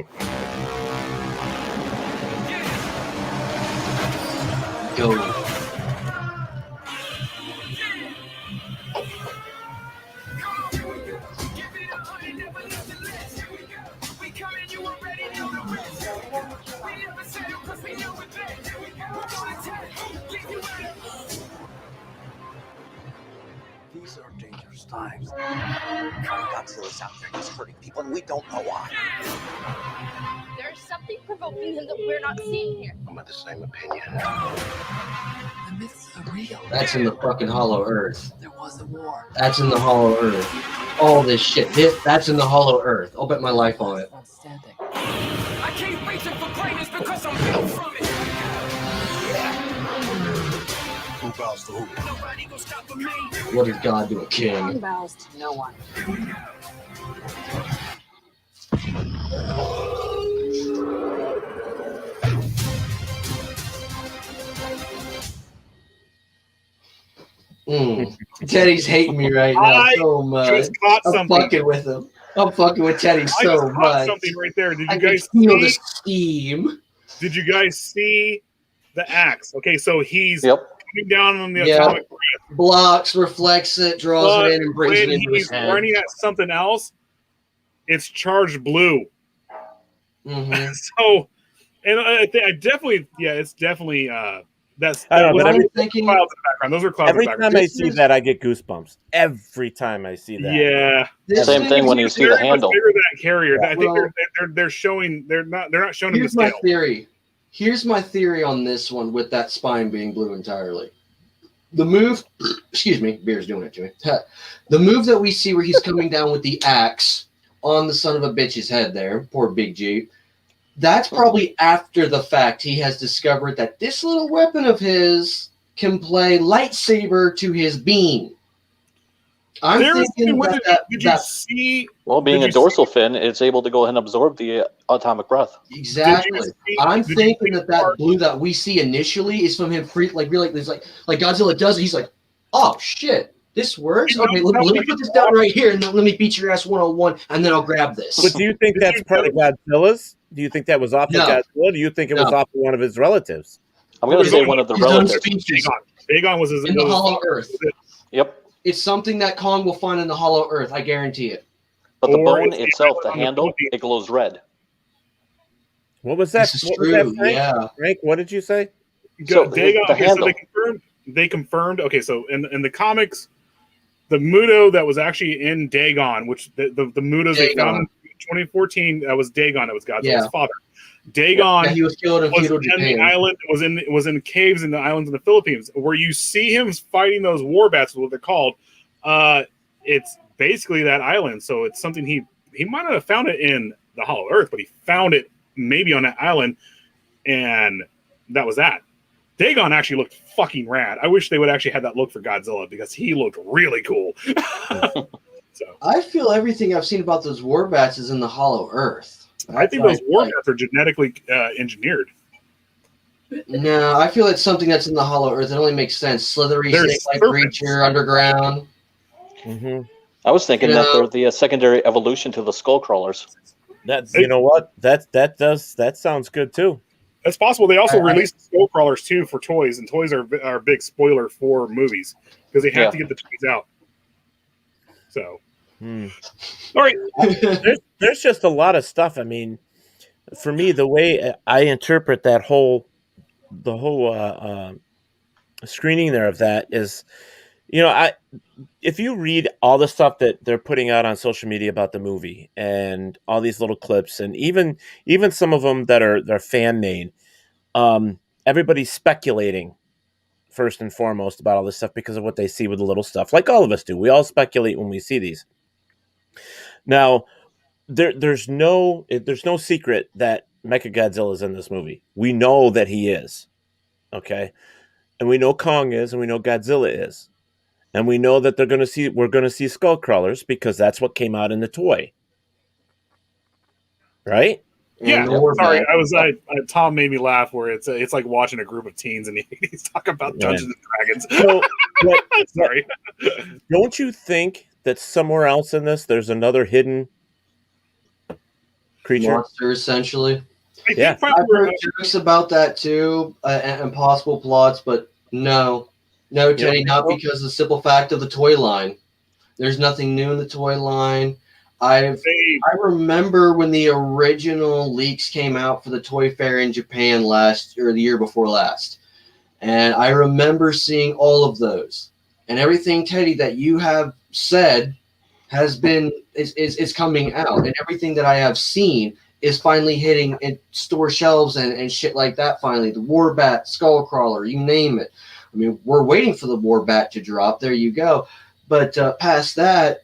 Go. These are dangerous times. Godzilla's out there just hurting people, and we don't know why. There's something provoking him that we're not seeing here. I'm of the same opinion. The myths are real. That's in the fucking Hollow Earth. There was a war. That's in the Hollow Earth. All this shit. That's in the Hollow Earth. I'll bet my life on it. One standing. I keep reaching for greatness because I'm built from it. Who bows to who? Nobody gonna stop me. What did God do a Kong king? bows to no one. Teddy's hating me right now I so much. Just caught I'm something. fucking with him. I'm fucking with Teddy I so just caught much. something right there. Did I you can guys feel the see? steam. Did you guys see the axe? Okay, so he's Yep. coming down on the Yeah. atomic, Blocks, reflects it, draws but it in, and brings it when into his he's head. pointing at something else, it's charged blue. Mhm. So, and I definitely, yeah, it's definitely that's. I don't know, What but I'm every, thinking, clouds in the background. Those are clouds every in the time background. I see that, I get goosebumps. Every time I see that. Yeah, this Same thing is- when you see the very much handle. bigger than that carrier. I think Well- they're showing they're not showing him the Here's my scale. theory. Here's my theory on this one with that spine being blue entirely. The move, excuse me, beer's doing it to me. The move that we see where he's coming down with the axe on the son of a bitch's head there, poor Big G, that's probably after the fact he has discovered that this little weapon of his can play lightsaber to his beam. I'm thinking Did you that see? Well, being Did a you dorsal fin, it's able to go ahead and absorb the atomic breath. exactly. I'm did you thinking see that blue that we see initially is from him free, like really, there's like Godzilla does it. He's like, oh shit, this works. You know, Okay, let me put this down right here, and then let me beat your ass 1-on-1, and then I'll grab this. But do you think Did that's you part of Godzilla's? Do you think that was off No. of Godzilla? Do you think it was No. off of one of his relatives? I'm going to There's say only one of the His own relatives. species Dagon was his in the was- Hollow Earth. Yep. It's something that Kong will find in the Hollow Earth. I guarantee it. But the Or bone it's the itself, the island on the handle, Philippines. it glows red. What was that? This is What was that, true. Frank? Yeah. Frank, what did you say? So, Dagon, the okay, so handle. they confirmed. Okay, so in the comics, the Muto that was actually in Dagon, which the Mutos they Dagon. found in 2014, that was Dagon. That was Godzilla's Yeah. father. Dagon Yeah, he was killed in was feudal in the Japan. island. Was in caves in the islands in the Philippines, where you see him fighting those war bats. What they're called. It's basically that island. So it's something he might not have found it in the Hollow Earth, but he found it maybe on that island, and that was that. Dagon actually looked fucking rad. I wish they would actually have that look for Godzilla because he looked really cool. So I feel everything I've seen about those war bats is in the Hollow Earth. I think those war bats are genetically engineered. No, I feel it's something that's in the Hollow Earth. It only makes sense. Slithery, They're snake-like serpents. creature underground. Mm-hmm. I was thinking that Yeah. they're the secondary evolution to the skull crawlers. That's you know what that sounds good too. That's possible. They also I- released skull crawlers too for toys, and toys are a big spoiler for movies because they have Yeah. to get the toys out. So, Hmm. all right, There's just a lot of stuff. I mean, for me, the way I interpret the whole screening there of that is, if you read all the stuff that they're putting out on social media about the movie and all these little clips, and even some of them they're fan made, everybody's speculating first and foremost about all this stuff because of what they see with the little stuff, like all of us do. We all speculate when we see these. Now, there's no secret that Mechagodzilla is in this movie. We know that he is, okay, and we know Kong is, and we know Godzilla is. And we know that we're going to see skull crawlers because that's what came out in the toy. Right? Yeah, And the sorry, Warband. Tom made me laugh where it's like watching a group of teens in the 80s talk about Dungeons and Dragons. So, sorry. Don't you think that somewhere else in this there's another hidden creature? Monster, essentially. Yeah. I've heard jokes about that too, and possible plots, but no, Teddy, not because of the simple fact of the toy line. There's nothing new in the toy line. I remember when the original leaks came out for the Toy Fair in Japan the year before last, and I remember seeing all of those, and everything, Teddy, that you have said is coming out, and everything that I have seen is finally hitting in store shelves and shit like that. Finally, the Warbat, Skullcrawler, you name it. I mean, we're waiting for the Warbat to drop. There you go. But past that,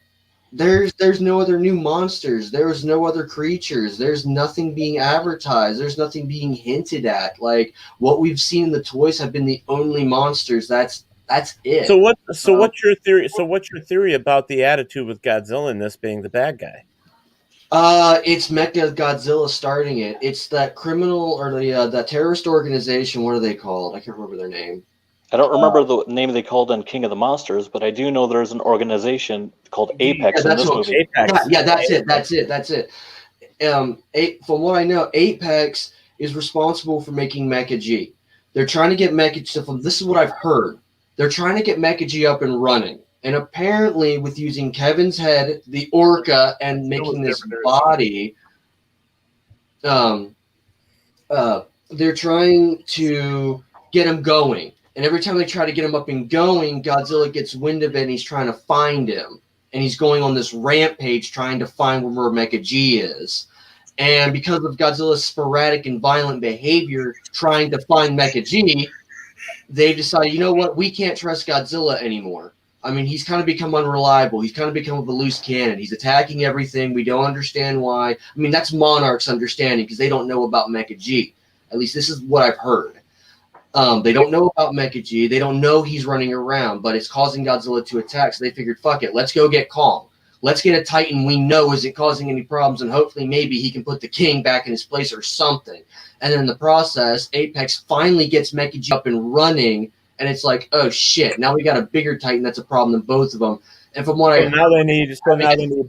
there's no other new monsters. There's no other creatures. There's nothing being advertised. There's nothing being hinted at. Like what we've seen in the toys have been the only monsters. That's it. What's your theory? So what's your theory about the attitude with Godzilla in this being the bad guy? It's Mechagodzilla starting it. It's that criminal or that terrorist organization. What are they called? I can't remember their name. I don't remember the name they called on King of the Monsters, but I do know there's an organization called Apex in this movie. Apex. Yeah, that's it. From what I know, Apex is responsible for making Mecha G. They're trying to get Mecha G. This is what I've heard. They're trying to get Mecha G up and running. And apparently, with using Kevin's head, the Orca, and making this body, they're trying to get him going. And every time they try to get him up and going, Godzilla gets wind of it, and he's trying to find him. And he's going on this rampage trying to find where Mecha G is. And because of Godzilla's sporadic and violent behavior trying to find Mecha G, they decided, you know what, we can't trust Godzilla anymore. I mean, he's kind of become unreliable. He's kind of become a loose cannon. He's attacking everything. We don't understand why. I mean, that's Monarch's understanding because they don't know about Mecha G. At least this is what I've heard. They don't know about Mecha G. They don't know he's running around, but it's causing Godzilla to attack. So they figured, fuck it, let's go get Kong. Let's get a Titan we know isn't causing any problems, and hopefully maybe he can put the king back in his place or something. And then in the process, Apex finally gets Mecha G up and running, and it's like, oh shit, now we got a bigger Titan that's a problem than both of them. And from what now they need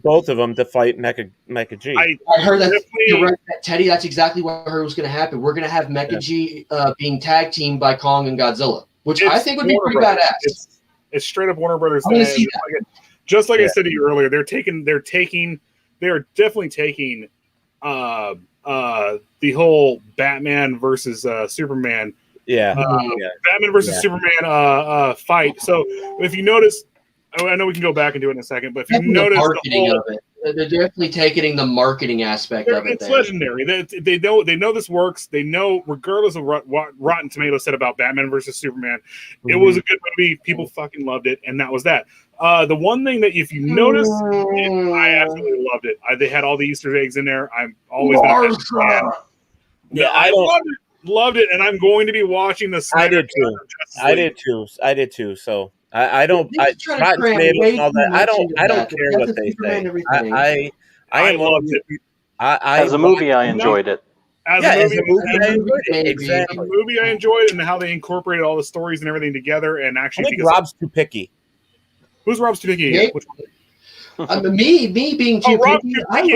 both of them to fight Mecha G. I heard that. You're right, Teddy. That's exactly what I heard was going to happen. We're going to have Mecha G being tag teamed by Kong and Godzilla, which I think would be pretty badass. It's straight up Warner Brothers. I'm going to see that. Just like I said to you earlier, they are definitely taking the whole Batman versus Superman. Batman versus Superman fight. So if you notice, I know we can go back and do it in a second, but if you notice marketing of it, they're definitely taking the marketing aspect of it. It's legendary. They know this works. They know, regardless of what Rotten Tomatoes said about Batman versus Superman, it was a good movie. People fucking loved it, and that was that. The one thing that, if you notice, I absolutely loved it. They had all the Easter eggs in there. I'm always been a fan. Yeah, I loved it, and I'm going to be watching the. I did too. So I don't. I don't care what they say. I loved it. As a movie, I enjoyed it. As a movie, I enjoyed it, and how they incorporated all the stories and everything together. And actually, I think Rob's too picky. Who's Rob's too picky? Yeah. Me being too picky. Wait,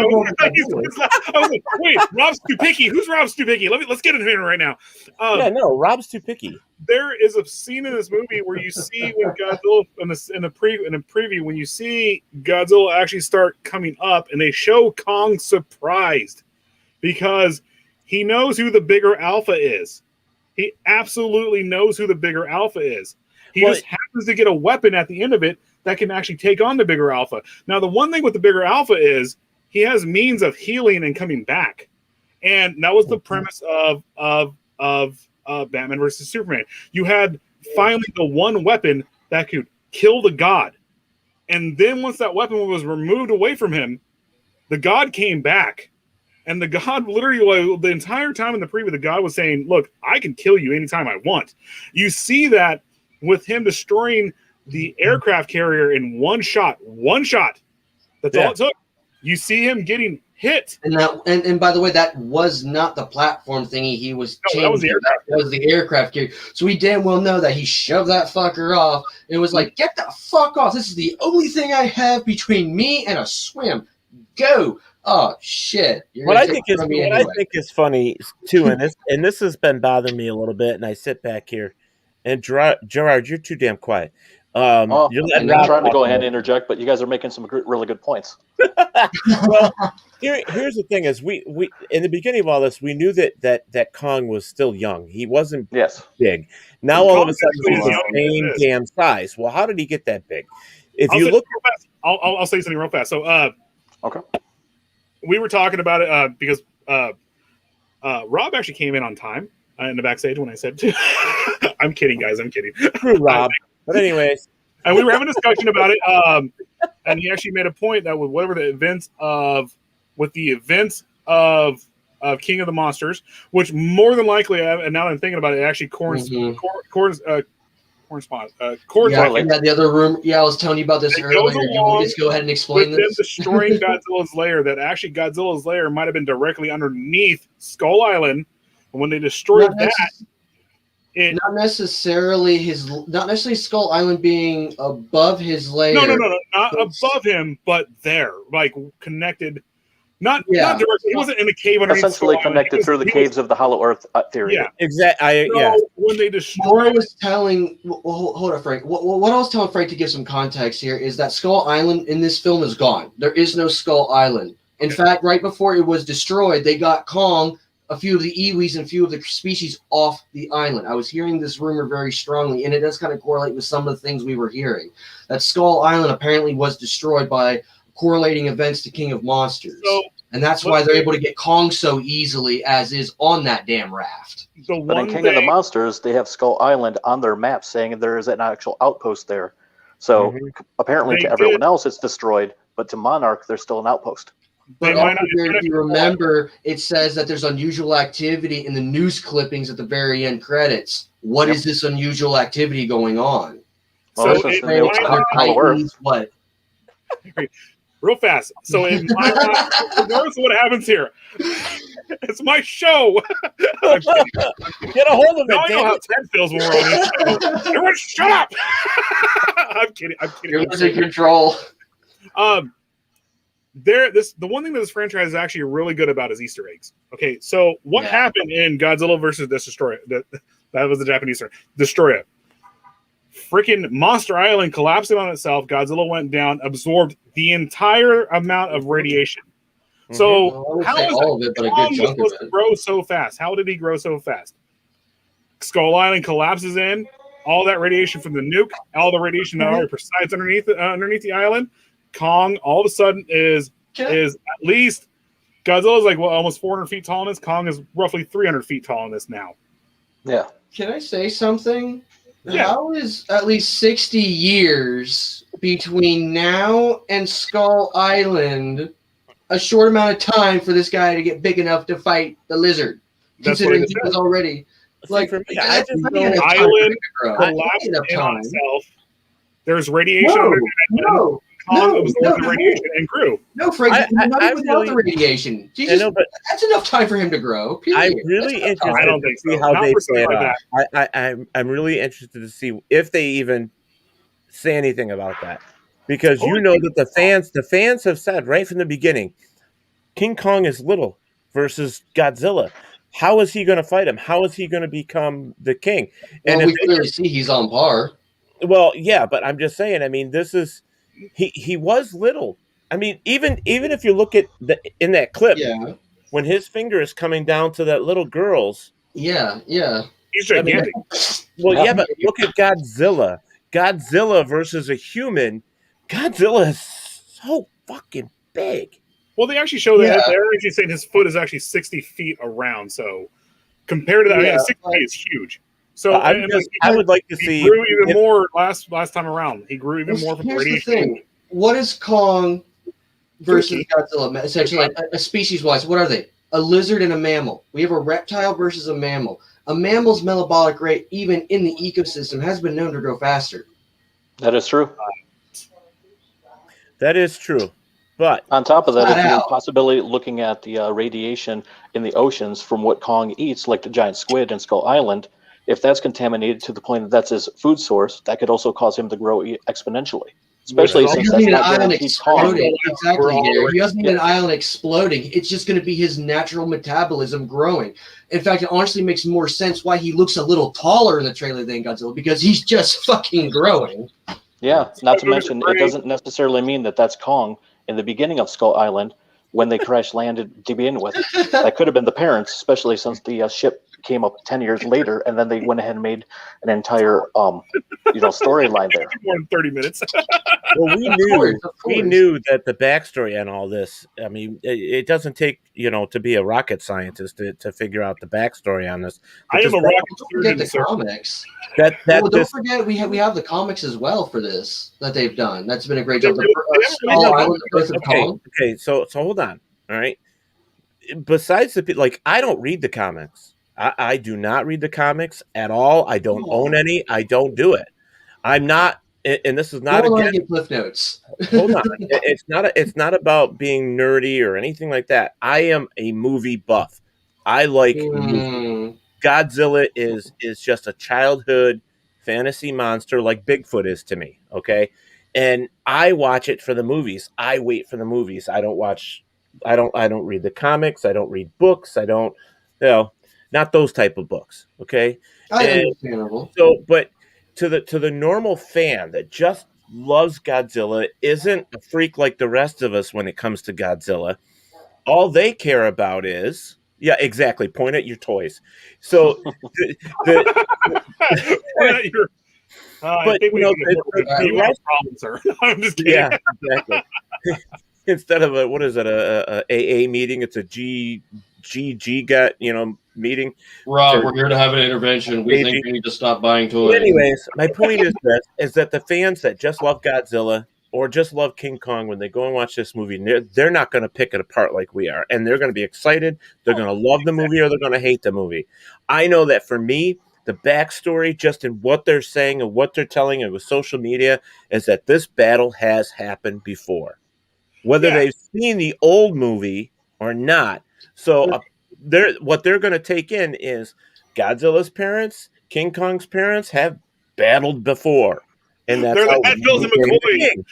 Rob's too picky. Who's Rob's too picky? Let's get into him right now. Rob's too picky. There is a scene in this movie where you see when Godzilla in the preview when you see Godzilla actually start coming up, and they show Kong surprised because He knows who the bigger alpha is. He absolutely knows who the bigger alpha is. He just happens to get a weapon at the end of it that can actually take on the bigger alpha. Now, the one thing with the bigger alpha is he has means of healing and coming back. And that was the premise of Batman versus Superman. You had finally the one weapon that could kill the god. And then once that weapon was removed away from him, the god came back. And the god literally, the entire time in the preview, the god was saying, look, I can kill you anytime I want. You see that with him destroying the aircraft carrier in one shot. One shot. That's all it took. You see him getting hit. And by the way, that was not the platform thingy he was changing. That was the aircraft. That was the aircraft carrier. So we damn well know that he shoved that fucker off and was like, get the fuck off. This is the only thing I have between me and a swim. Go. Oh shit! What I think is funny too, and this has been bothering me a little bit. And I sit back here, and Gerard, you're too damn quiet. I'm trying to go ahead and interject, but you guys are making some really good points. Well, here's the thing: is we in the beginning of all this, we knew that Kong was still young. He wasn't big. Now all of a sudden he's the same damn size. Well, how did he get that big? If you look, I'll say something real fast. So, okay. We were talking about it because Rob actually came in on time in the backstage when I said, I'm kidding, guys. I'm kidding. True, Rob. But anyways. And we were having a discussion about it. And he actually made a point that with whatever the events of King of the Monsters, which more than likely, and now that I'm thinking about it, actually the other room. Yeah, I was telling you about this earlier. Do you want to just go ahead and explain this? Them destroying Godzilla's lair, that actually Godzilla's lair might have been directly underneath Skull Island. And when they destroyed not necessarily Skull Island being above his lair. No, not above him, but there, like connected. Not directly. He wasn't in the cave underneath. Essentially connected through the caves of the Hollow Earth theory. Yeah, exactly. When they destroyed, I was telling. Hold on, Frank. What I was telling Frank to give some context here is that Skull Island in this film is gone. There is no Skull Island. In fact, right before it was destroyed, they got Kong, a few of the Iwis, and a few of the species off the island. I was hearing this rumor very strongly, and it does kind of correlate with some of the things we were hearing. That Skull Island apparently was destroyed by correlating events to King of Monsters. And that's why they're able to get Kong so easily as is on that damn raft. But in King of the Monsters, they have Skull Island on their map saying there is an actual outpost there. So apparently to everyone else it's destroyed, but to Monarch there's still an outpost. But if you remember, it says that there's unusual activity in the news clippings at the very end credits. What is this unusual activity going on? Well, what? Real fast. So in my mind, notice what happens here. It's my show. Get a hold of it. I know how Ted feels when we're on this show. Everyone, shut up. I'm kidding. You're losing control. The one thing that this franchise is actually really good about is Easter eggs. Okay, so what happened in Godzilla versus Destroyer? That was the Japanese term. Destroyer. Freaking Monster Island collapsed on itself. Godzilla went down, absorbed the entire amount of radiation. So how is all of it, but a good chunk supposed to grow so fast? How did he grow so fast? Skull Island collapses in. All that radiation from the nuke, all the radiation that already presides underneath the island. Kong all of a sudden is at least Godzilla's like almost 400 feet tall in this. Kong is roughly 300 feet tall in this now. Yeah. Can I say something? Yeah. How is at least 60 years between now and Skull Island a short amount of time for this guy to get big enough to fight the lizard? That's considering he was already like for me, the island collapsed in on itself. There's radiation under it. Kong absorbed the radiation and grew. No, Frank, not without the radiation. Jesus, that's enough time for him to grow. Period. I'm really interested I don't think to see so. how Not they for play it something out. like I'm really interested to see if they even say anything about that, because you know that the fans have said right from the beginning, King Kong is little versus Godzilla. How is he going to fight him? How is he going to become the king? And we clearly see he's on par. Well, yeah, but I'm just saying. I mean, this is. He was little. I mean, even if you look at in that clip, when his finger is coming down to that little girl's. Yeah, yeah. He's gigantic. Yeah, but look at Godzilla. Godzilla versus a human. Godzilla is so fucking big. Well, they actually show that they're actually saying his foot is actually 60 feet around. So compared to that, I mean, 60 feet is huge. So I would like to see. He grew even more last time around. He grew even more from the Here's the radiation. thing. What is Kong versus Godzilla? Essentially, like a species-wise, what are they? A lizard and a mammal. We have a reptile versus a mammal. A mammal's metabolic rate, even in the ecosystem, has been known to grow faster. That is true. That is true. But on top of that, Flat if you're out. possibly looking at the radiation in the oceans from what Kong eats, like the giant squid in Skull Island, if that's contaminated to the point that that's his food source, that could also cause him to grow exponentially. Especially Well, since you that's need an not island guaranteed Kong. exploding. Exactly, Gary. He doesn't need Yeah. an island exploding. It's just going to be his natural metabolism growing. In fact, it honestly makes more sense why he looks a little taller in the trailer than Godzilla, because he's just fucking growing. Yeah, not to mention, it doesn't necessarily mean that that's Kong in the beginning of Skull Island when they crash landed to begin with. That could have been the parents, especially since the ship came up 10 years later, and then they went ahead and made an entire storyline there. More than 30 minutes. Well, we knew that the backstory on all this. I mean, it doesn't take to be a rocket scientist to figure out the backstory on this. I am a rocket Forget the student, sir. comics. Don't forget we have the comics as well for this that they've done. That's been a great job. Okay, so hold on. All right. Besides I don't read the comics. I do not read the comics at all. I don't own any. I don't do it. I'm not, and this is not again. Cliff notes. Hold on. It's not about being nerdy or anything like that. I am a movie buff. I like movies. Godzilla is just a childhood fantasy monster like Bigfoot is to me. Okay, and I watch it for the movies. I wait for the movies. I don't read the comics. I don't read books. I don't, not those type of books. Okay, understandable. So, but to the normal fan that just loves Godzilla, isn't a freak like the rest of us when it comes to Godzilla. All they care about is, yeah, exactly. Point at your toys. So, I'm just kidding. Yeah, exactly. Instead of a AA meeting, it's a GG meeting. Rob, we're here to have an intervention. We think we need to stop buying toys. Anyways, my point is that the fans that just love Godzilla or just love King Kong, when they go and watch this movie, they're not going to pick it apart like we are, and they're going to be excited. They're going to love the movie, or they're going to hate the movie. I know that for me, the backstory, just in what they're saying and what they're telling with social media, is that this battle has happened before, whether they've seen the old movie or not. So what they're going to take in is Godzilla's parents, King Kong's parents have battled before, and that's they're the Hatfields and McCoys.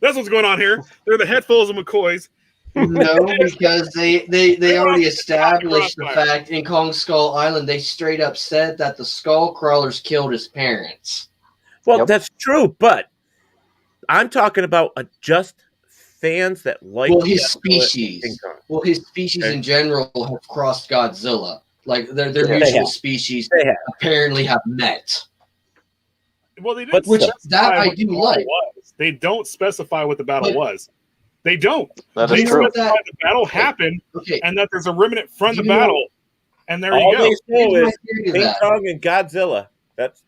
That's what's going on here. They're the Hatfields and McCoys. No, because they already established the fact in Kong Skull Island. They straight up said that the skull crawlers killed his parents. Well, that's true, but I'm talking about just fans that like his species. Well, his species in general have crossed Godzilla. Like their mutual species apparently have met. Well, they didn't. Which that I do like. They don't specify what the battle was. They don't. That is true. The battle happened, and that there's a remnant from the battle, and there you go. They show is King Kong and Godzilla.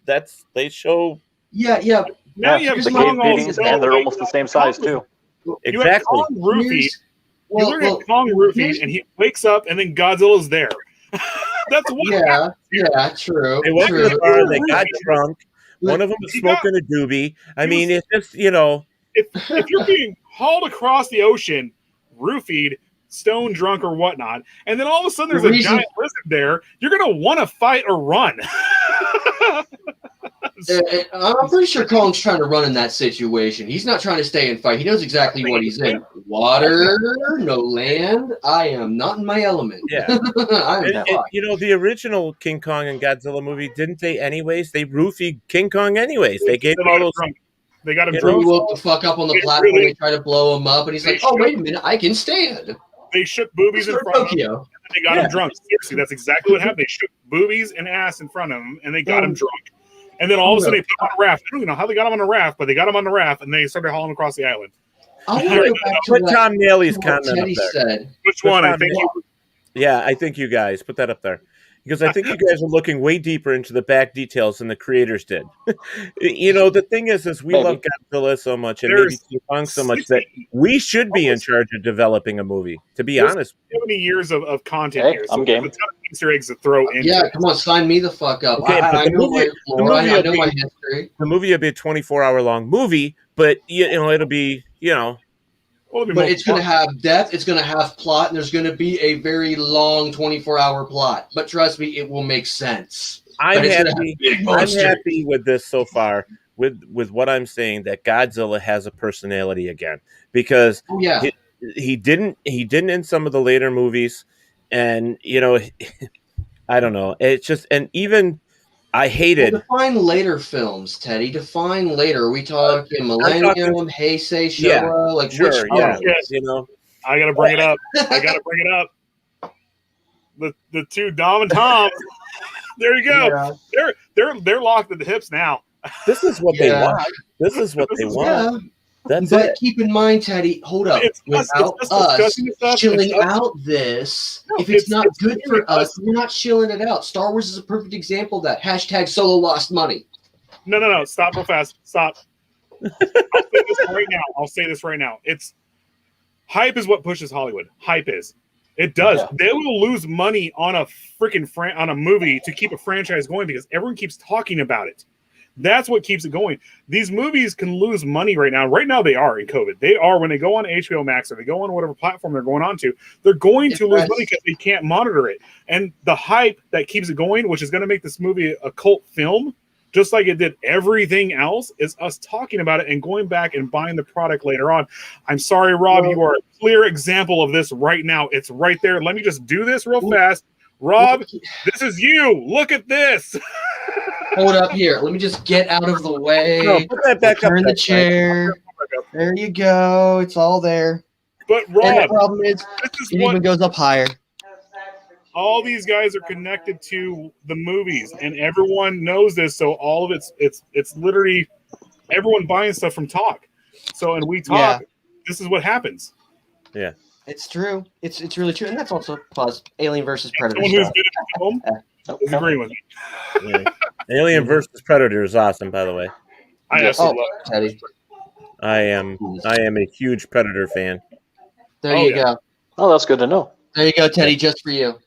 That's they show. Yeah. Now you have the cave meetings, and they're almost the same size too. Exactly. You have Kong roofied. You look at Kong roofied, and he wakes up, and then Godzilla's there. That's what. Yeah, true. They went to the bar. They got drunk. One of them was smoking a doobie. I mean, it's just If you're being hauled across the ocean, roofied, stone drunk or whatnot, and then all of a sudden there's a giant lizard there, you're gonna want to fight or run. I'm pretty sure Kong's trying to run in that situation. He's not trying to stay and fight. He knows exactly what he's in. Water, no land. I am not in my element. Yeah. The original King Kong and Godzilla movie, didn't they anyways? They roofied King Kong anyways. They gave him all those... They got him drunk. He woke the fuck up on the platform. They try to blow him up, and he's like, "Oh, wait a minute, I can stand." They shook boobies in front of them, and they got him drunk. Seriously, that's exactly what happened. They shook boobies and ass in front of him, and they got him drunk. And then all of a sudden, they put him on a raft. I don't even know how they got him on a raft, but they got him on the raft, and they started hauling him across the island. I want to go back to Put what Tom Nailey's comment Teddy up there. said. Which one? I think Yeah, I think you guys put that up there. Because I think you guys are looking way deeper into the back details than the creators did. The thing is we love Godzilla so much and maybe King Kong so much that we should be in charge of developing a movie, to be honest. So many years of content here. So I'm game. there's a ton of Easter eggs to throw in. Yeah, come on, sign me the fuck up. Okay, I know my lore, I know my history. The movie will be a 24-hour long movie, but it'll be, But it's going to have depth, it's going to have plot, and there's going to be a very long 24-hour plot. But trust me, it will make sense. I'm happy with this so far, with what I'm saying, that Godzilla has a personality again. Because he didn't in some of the later movies. And, I don't know. It's just, and even I hated. Well, define later films, Teddy. Define later. Are we talking Millennium, Heisei, Showa? Like sure, which yeah. one? I gotta bring it up. The two Dom and Tom. There you go. Yeah. They're locked at the hips now. This is what they want. This is what they want. That's but it. keep in mind, Teddy, hold up. Without us chilling out this, if it's not good for us, we're not chilling it out. Star Wars is a perfect example of that. # Solo lost money. No. Stop real fast. Stop. I'll say this right now. It's hype is what pushes Hollywood. Hype is. It does. Yeah. They will lose money on a freaking on a movie to keep a franchise going because everyone keeps talking about it. That's what keeps it going. These movies can lose money right now. Right now, they are in COVID. They are when they go on HBO Max or they go on whatever platform they're going on to. They're going to lose money because they can't monitor it. And the hype that keeps it going, which is going to make this movie a cult film, just like it did everything else, is us talking about it and going back and buying the product later on. I'm sorry, Rob, you are a clear example of this right now. It's right there. Let me just do this real fast. Rob, this is you. Look at this. Hold up here. Let me just get out of the way. No, put that back Turn the chair. There you go. It's all there. But Rob, and the problem is, it even goes up higher. All these guys are connected to the movies, and everyone knows this. So all of it's literally everyone buying stuff from Talk. So and we talk. Yeah. This is what happens. Yeah, it's true. It's really true, and that's also plus Alien versus Predator. Someone who's good at home is agreeing with me. Yeah. Alien versus Predator is awesome, by the way. I absolutely love Teddy. I am a huge Predator fan. There you go. Oh, that's good to know. There you go, Teddy, just for you.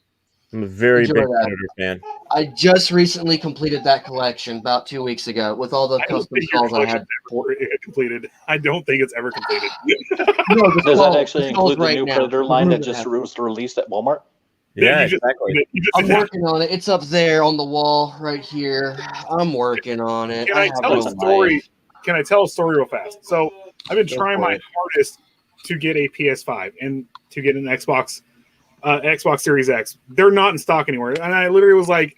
I'm a very big Predator fan. I just recently completed that collection about 2 weeks ago with all the custom skulls I had. Completed. I don't think it's ever completed. No, does that actually include the new Predator line that just was released at Walmart? Yeah, exactly. I'm working on it. It's up there on the wall right here. I'm working on it. Can I tell a story? Can I tell a story real fast? So I've been trying my hardest to get a PS5 and to get an Xbox Series X. They're not in stock anywhere. And I literally was like,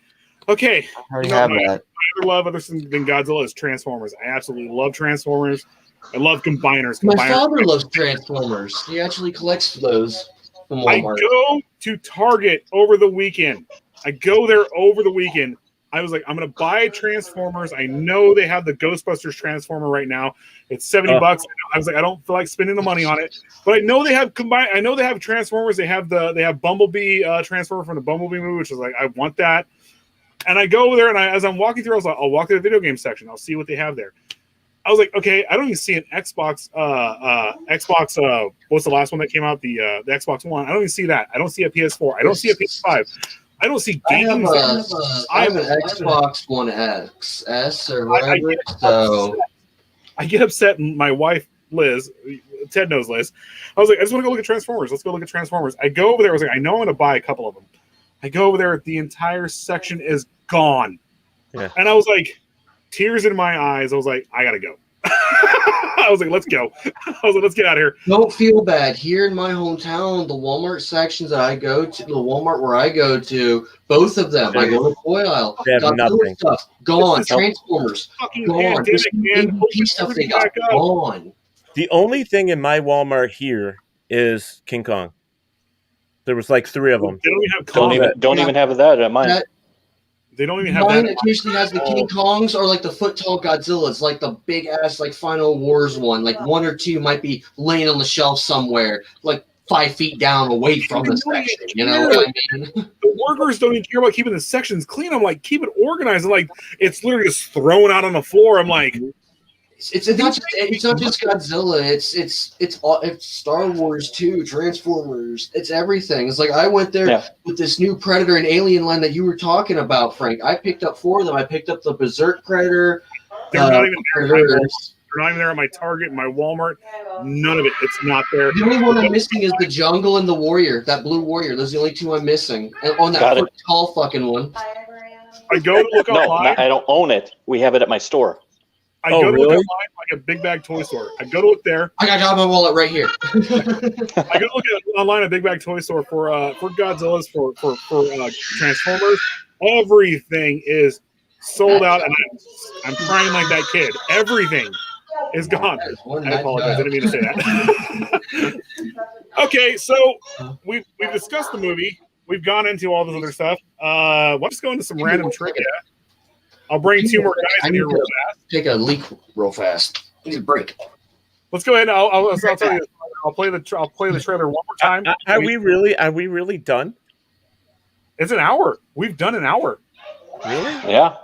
okay. I already have that. I love other than Godzilla is Transformers. I absolutely love Transformers. I love combiners. My father loves Transformers. He actually collects those. I go to Target over the weekend. I go there over the weekend. I was like, I'm going to buy Transformers. I know they have the Ghostbusters Transformer right now. It's $70. I was like, I don't feel like spending the money on it, but I know they have combined. I know they have Transformers. They have Bumblebee Transformer from the Bumblebee movie, which is like, I want that. And I go over there, and as I'm walking through, I was like, I'll walk to the video game section. I'll see what they have there. I was like, okay, I don't even see an Xbox. What's the last one that came out? The Xbox One. I don't even see that. I don't see a PS4. I don't see a PS5. I don't see games. I have an Xbox One XS or whatever. I get upset. My wife, Liz, Ted knows Liz. I was like, I just want to go look at Transformers. Let's go look at Transformers. I go over there. I was like, I know I'm going to buy a couple of them. I go over there. The entire section is gone. Yeah. And I was like, tears in my eyes. I was like, I got to go. I was like, let's go. I was like, let's get out of here. Don't feel bad. Here in my hometown, the Walmart sections that I go to, the Walmart where I go to, both of them, I go to Toy Aisle. They have nothing. Stuff gone. Transformers gone. Just stuff they got gone. The only thing in my Walmart here is King Kong. There was like 3 of them. They don't even have Don't Kong. even have that at mine. They don't even have Mine that. occasionally has the King Kongs or like the foot tall Godzillas, like the big ass like Final Wars one. Like 1 or 2 might be laying on the shelf somewhere, like 5 feet down away from the section. You know what I mean? The workers don't even care about keeping the sections clean. I'm like, keep it organized. And like, it's literally just thrown out on the floor. I'm like, it's not just Godzilla. It's Star Wars too, Transformers. It's everything. It's like I went there with this new Predator and Alien line that you were talking about, Frank. I picked up 4 of them. I picked up the Berserk Predator. they're not even there. They're not even there at my Target, my Walmart. None of it. It's not there. The only one I'm missing is the Jungle and the Warrior, that blue Warrior. Those are the only 2 I'm missing. And on that foot tall fucking one. I go to look online. I don't own it. We have it at my store. I go to look online like a big bag toy store. I go to look there. I got my wallet right here. I go to look online at a big bag toy store for Godzilla's for Transformers. Everything is sold out, and I'm crying like that kid. Everything is gone. I apologize. I didn't mean to say that. Okay, so we've discussed the movie. We've gone into all this other stuff. Let's go into some random trivia. I'll bring 2 more guys in here real fast. Take a leak real fast. Need a break. Let's go ahead. I'll tell you. I'll play the trailer one more time. Are we really done? It's an hour. We've done an hour. Really? Yeah.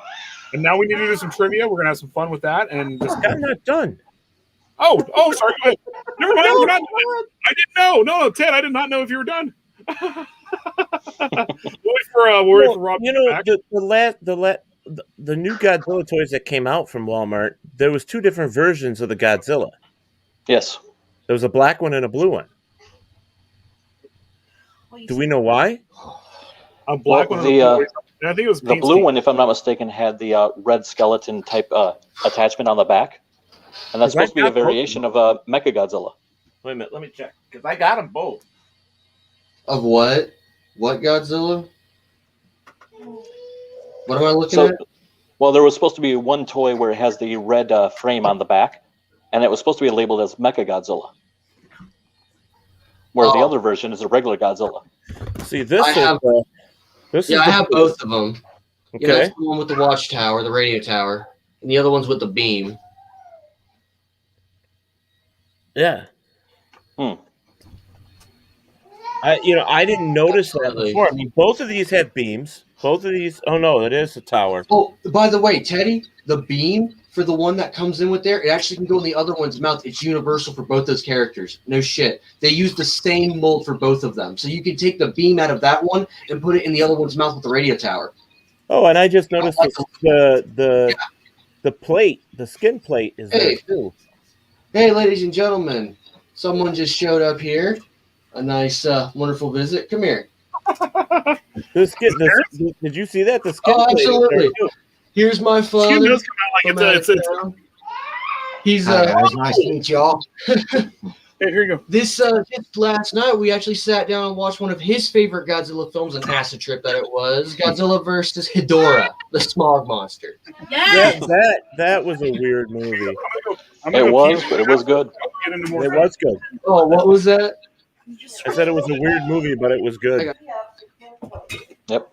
And now we need to do some trivia. We're gonna have some fun with that. And just... I'm not done. Oh, sorry. Go ahead. Never mind. We're not done. I didn't know. No, Ted, I did not know if you were done. Wait for Rob. You know, the new Godzilla toys that came out from Walmart, there was 2 different versions of the Godzilla. Yes. There was a black one and a blue one. Do we know why? A black one. I think it was the blue one, if I'm not mistaken, had the red skeleton type attachment on the back, and that's supposed to be a variation of Mechagodzilla. Wait a minute, let me check because I got them both. Of what? What Godzilla? What am I looking at? Well, there was supposed to be one toy where it has the red frame on the back, and it was supposed to be labeled as Mechagodzilla. Where the other version is a regular Godzilla. See, this I have both of them. Okay. Yeah, that's the one with the watchtower, the radio tower, and the other one's with the beam. Yeah. I didn't notice that before. I mean, both of these have beams. Both of these. Oh no, it is a tower. Oh, by the way, Teddy, the beam for the one that comes in with there, it actually can go in the other one's mouth. It's universal for both those characters. No shit. They use the same mold for both of them, so you can take the beam out of that one and put it in the other one's mouth with the radio tower. Oh, and I just noticed the plate, the skin plate is there too. Hey, ladies and gentlemen, someone just showed up here. A nice, wonderful visit. Come here. Did you see that? The skin plate absolutely. Here's my father. Skin does come out like He's nice to meet y'all. Hey, here you go. This just last night we actually sat down and watched one of his favorite Godzilla films, an acid trip that it was. Godzilla versus Hedorah, the smog monster. Yes! That was a weird movie. It was, but it was good. It was good. Oh, what was that? I said it was a weird movie, but it was good. Yep.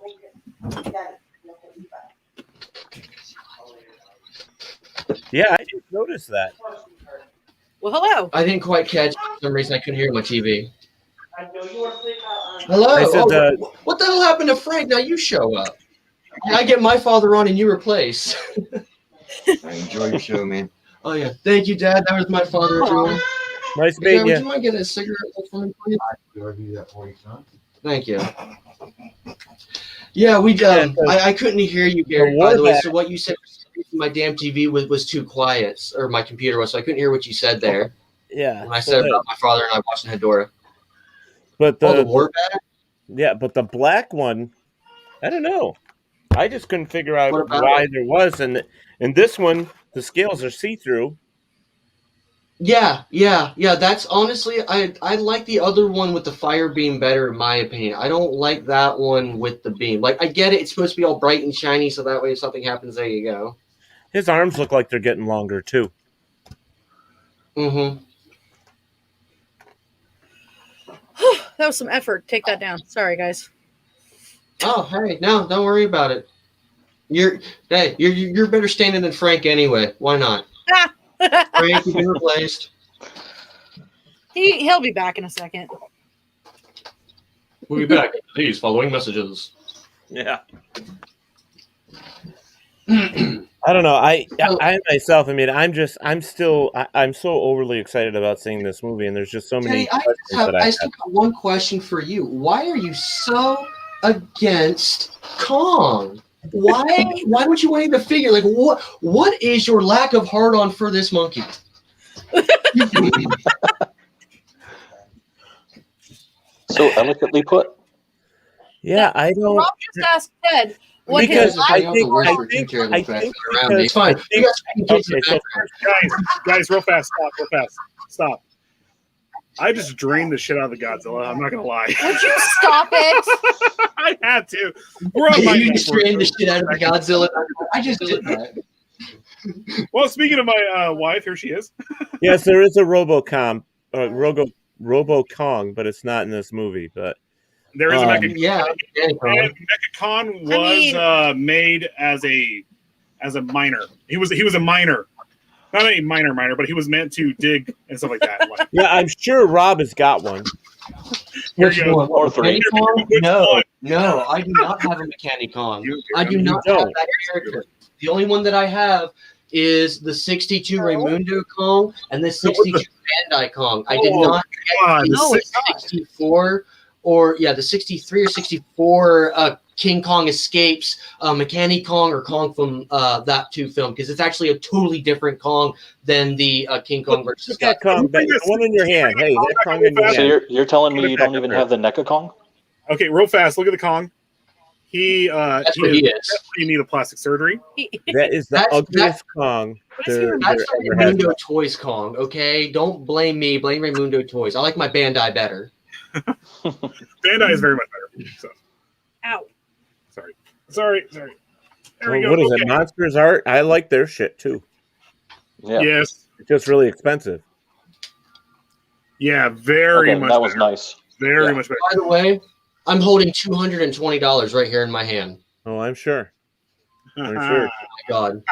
Yeah, I didn't notice that. Well, hello. I didn't quite catch. For some reason, I couldn't hear my TV. Hello. I said, what the hell happened to Frank? Now you show up. I get my father on and you replace. I enjoy your show, man. Oh yeah, thank you, Dad. That was my father. Everyone. Nice meeting you. Would you mind getting a cigarette for me, please? I'll do that for you, son. Thank you. Yeah, we done. I couldn't hear you, Gary. By the way, so what you said, my damn TV was too quiet, or my computer was, so I couldn't hear what you said there. Yeah. When I said about my father and I watching Hedorah. But the war bag? Yeah, but the black one, I don't know. I just couldn't figure out why there was, and this one, the scales are see-through. Yeah. That's honestly, I like the other one with the fire beam better, in my opinion. I don't like that one with the beam. Like, I get it; it's supposed to be all bright and shiny, so that way if something happens, there you go. His arms look like they're getting longer too. Mm-hmm. That was some effort. Take that down. Sorry, guys. Oh, hey, no, don't worry about it. You're better standing than Frank anyway. Why not? Frank, you've been replaced. He'll be back in a second. We'll be back. These following messages. Yeah. I don't know. I myself. I mean, I'm so overly excited about seeing this movie, and there's just so many. Teddy, I still got one question for you. Why are you so against Kong? Why don't you want him to figure? Like, what is your lack of heart on for this monkey? So eloquently put. Yeah, I don't. Rob just asked Ted what Because his I life think It's fine. You guys can okay, kids so Guys, real fast, stop. I just drained the shit out of the Godzilla. I'm not gonna lie. Would you stop it? I had to. We're on my you just drained the shit out of the Godzilla. I just did that. Well, speaking of my wife, here she is. Yes, there is a Robo-Kong, but it's not in this movie. But there is a Mecha. Yeah, and Mecha-Con was made as a miner. He was a miner. Not a miner, but he was meant to dig and stuff like that. Yeah, I'm sure Rob has got one. Which one? Or three. No, I do not have a Mechanicon. I do not have that character. The only one that I have is the 62 Raimundo Kong and the 62 Bandai Kong. I did not get the 64 or the 63 or 64 King Kong Escapes, Mechanic Kong or Kong from that 2 film, because it's actually a totally different Kong than the King Kong versus that Kong. The one in your hand. Hey, that Kong in your hand. So you're telling me you don't even have the NECA Kong? Okay, real fast. Look at the Kong. That's what he is. You need a plastic surgery. That is the ugliest Kong. That's Raimundo Toys Kong. Okay, don't blame me. Blame Raimundo Toys. I like my Bandai better. Bandai is very much better. So. Ow. Sorry. There we go. What is it? Monsters Art? I like their shit too. Yeah. Yes. It's just really expensive. Yeah, very much. That was nice. Very much better. By the way, I'm holding $220 right here in my hand. Oh, I'm sure. I'm sure. Oh my God.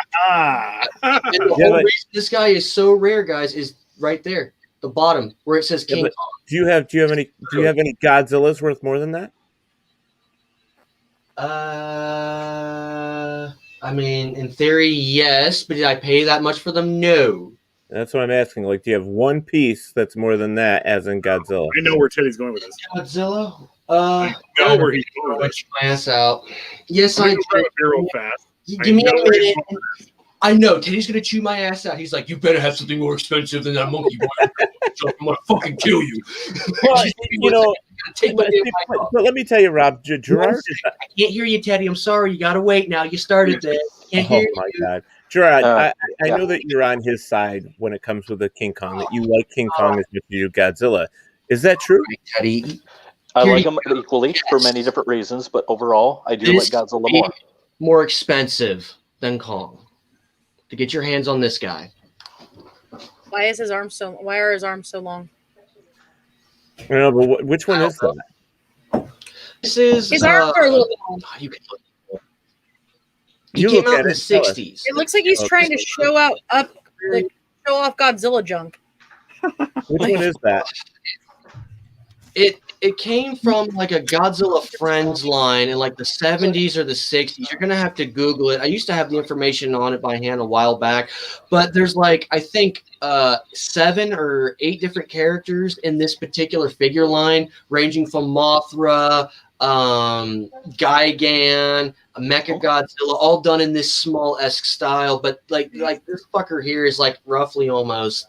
And the whole reason this guy is so rare, guys, is right there, the bottom where it says King Kong. Do you have any Godzillas worth more than that? I mean, in theory, yes, but did I pay that much for them? No. That's what I'm asking. Like, do you have one piece that's more than that, as in Godzilla? I know where Teddy's going with this. Godzilla? I know where he's going with this. My ass out. Yes, I do. Real fast. Give me a minute. I know Teddy's gonna chew my ass out. He's like, "You better have something more expensive than that monkey boy. I'm gonna fucking kill you." Well, but let me tell you, Rob. Gerard. I can't hear you, Teddy. I'm sorry. You gotta wait now. You started there. Can't hear my you. God, Gerard. I know that you're on his side when it comes with the King Kong. That you like King Kong as much as you do Godzilla. Is that true, Teddy? I like them equally for many different reasons, but overall, I do like Godzilla more. More expensive than Kong. To get your hands on this guy. Why are his arms so long? I don't know, but which one is that? This is his arms are a little long. You can look. He came out in the 60s. It looks like he's trying to show off Godzilla junk. Which one is that? It came from like a Godzilla Friends line in like the 70s or the 60s. You're gonna have to Google it. I used to have the information on it by hand a while back, but there's like I think 7 or 8 different characters in this particular figure line, ranging from Mothra, Gigan, Mecha Godzilla, all done in this small-esque style. But like this fucker here is like roughly almost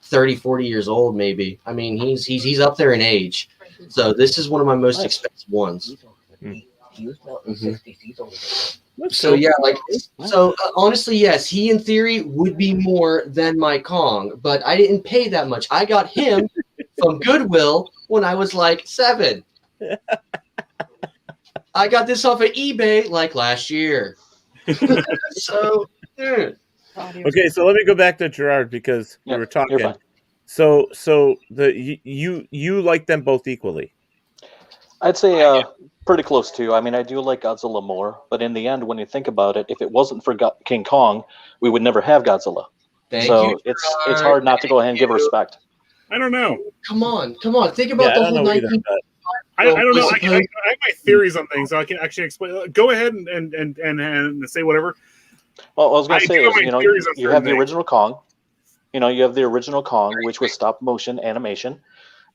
30, 40 years old, maybe. I mean, he's up there in age. So this is one of my most expensive ones. Mm-hmm. So yeah, honestly, yes, he in theory would be more than my Kong, but I didn't pay that much. I got him from Goodwill when I was like 7. I got this off of eBay like last year. So, Okay, so let me go back to Gerard because we were talking. So you like them both equally. I'd say pretty close to. I mean, I do like Godzilla more, but in the end, when you think about it, if it wasn't for King Kong, we would never have Godzilla. Thank so you, it's hard not to go ahead and give respect. I don't know. Come on. Think about the whole 19. I don't know. I have my theories on things, so I can actually explain. Go ahead and say whatever. Well, I was going to say is, you have the things. original Kong. You have the original Kong, which was stop motion animation.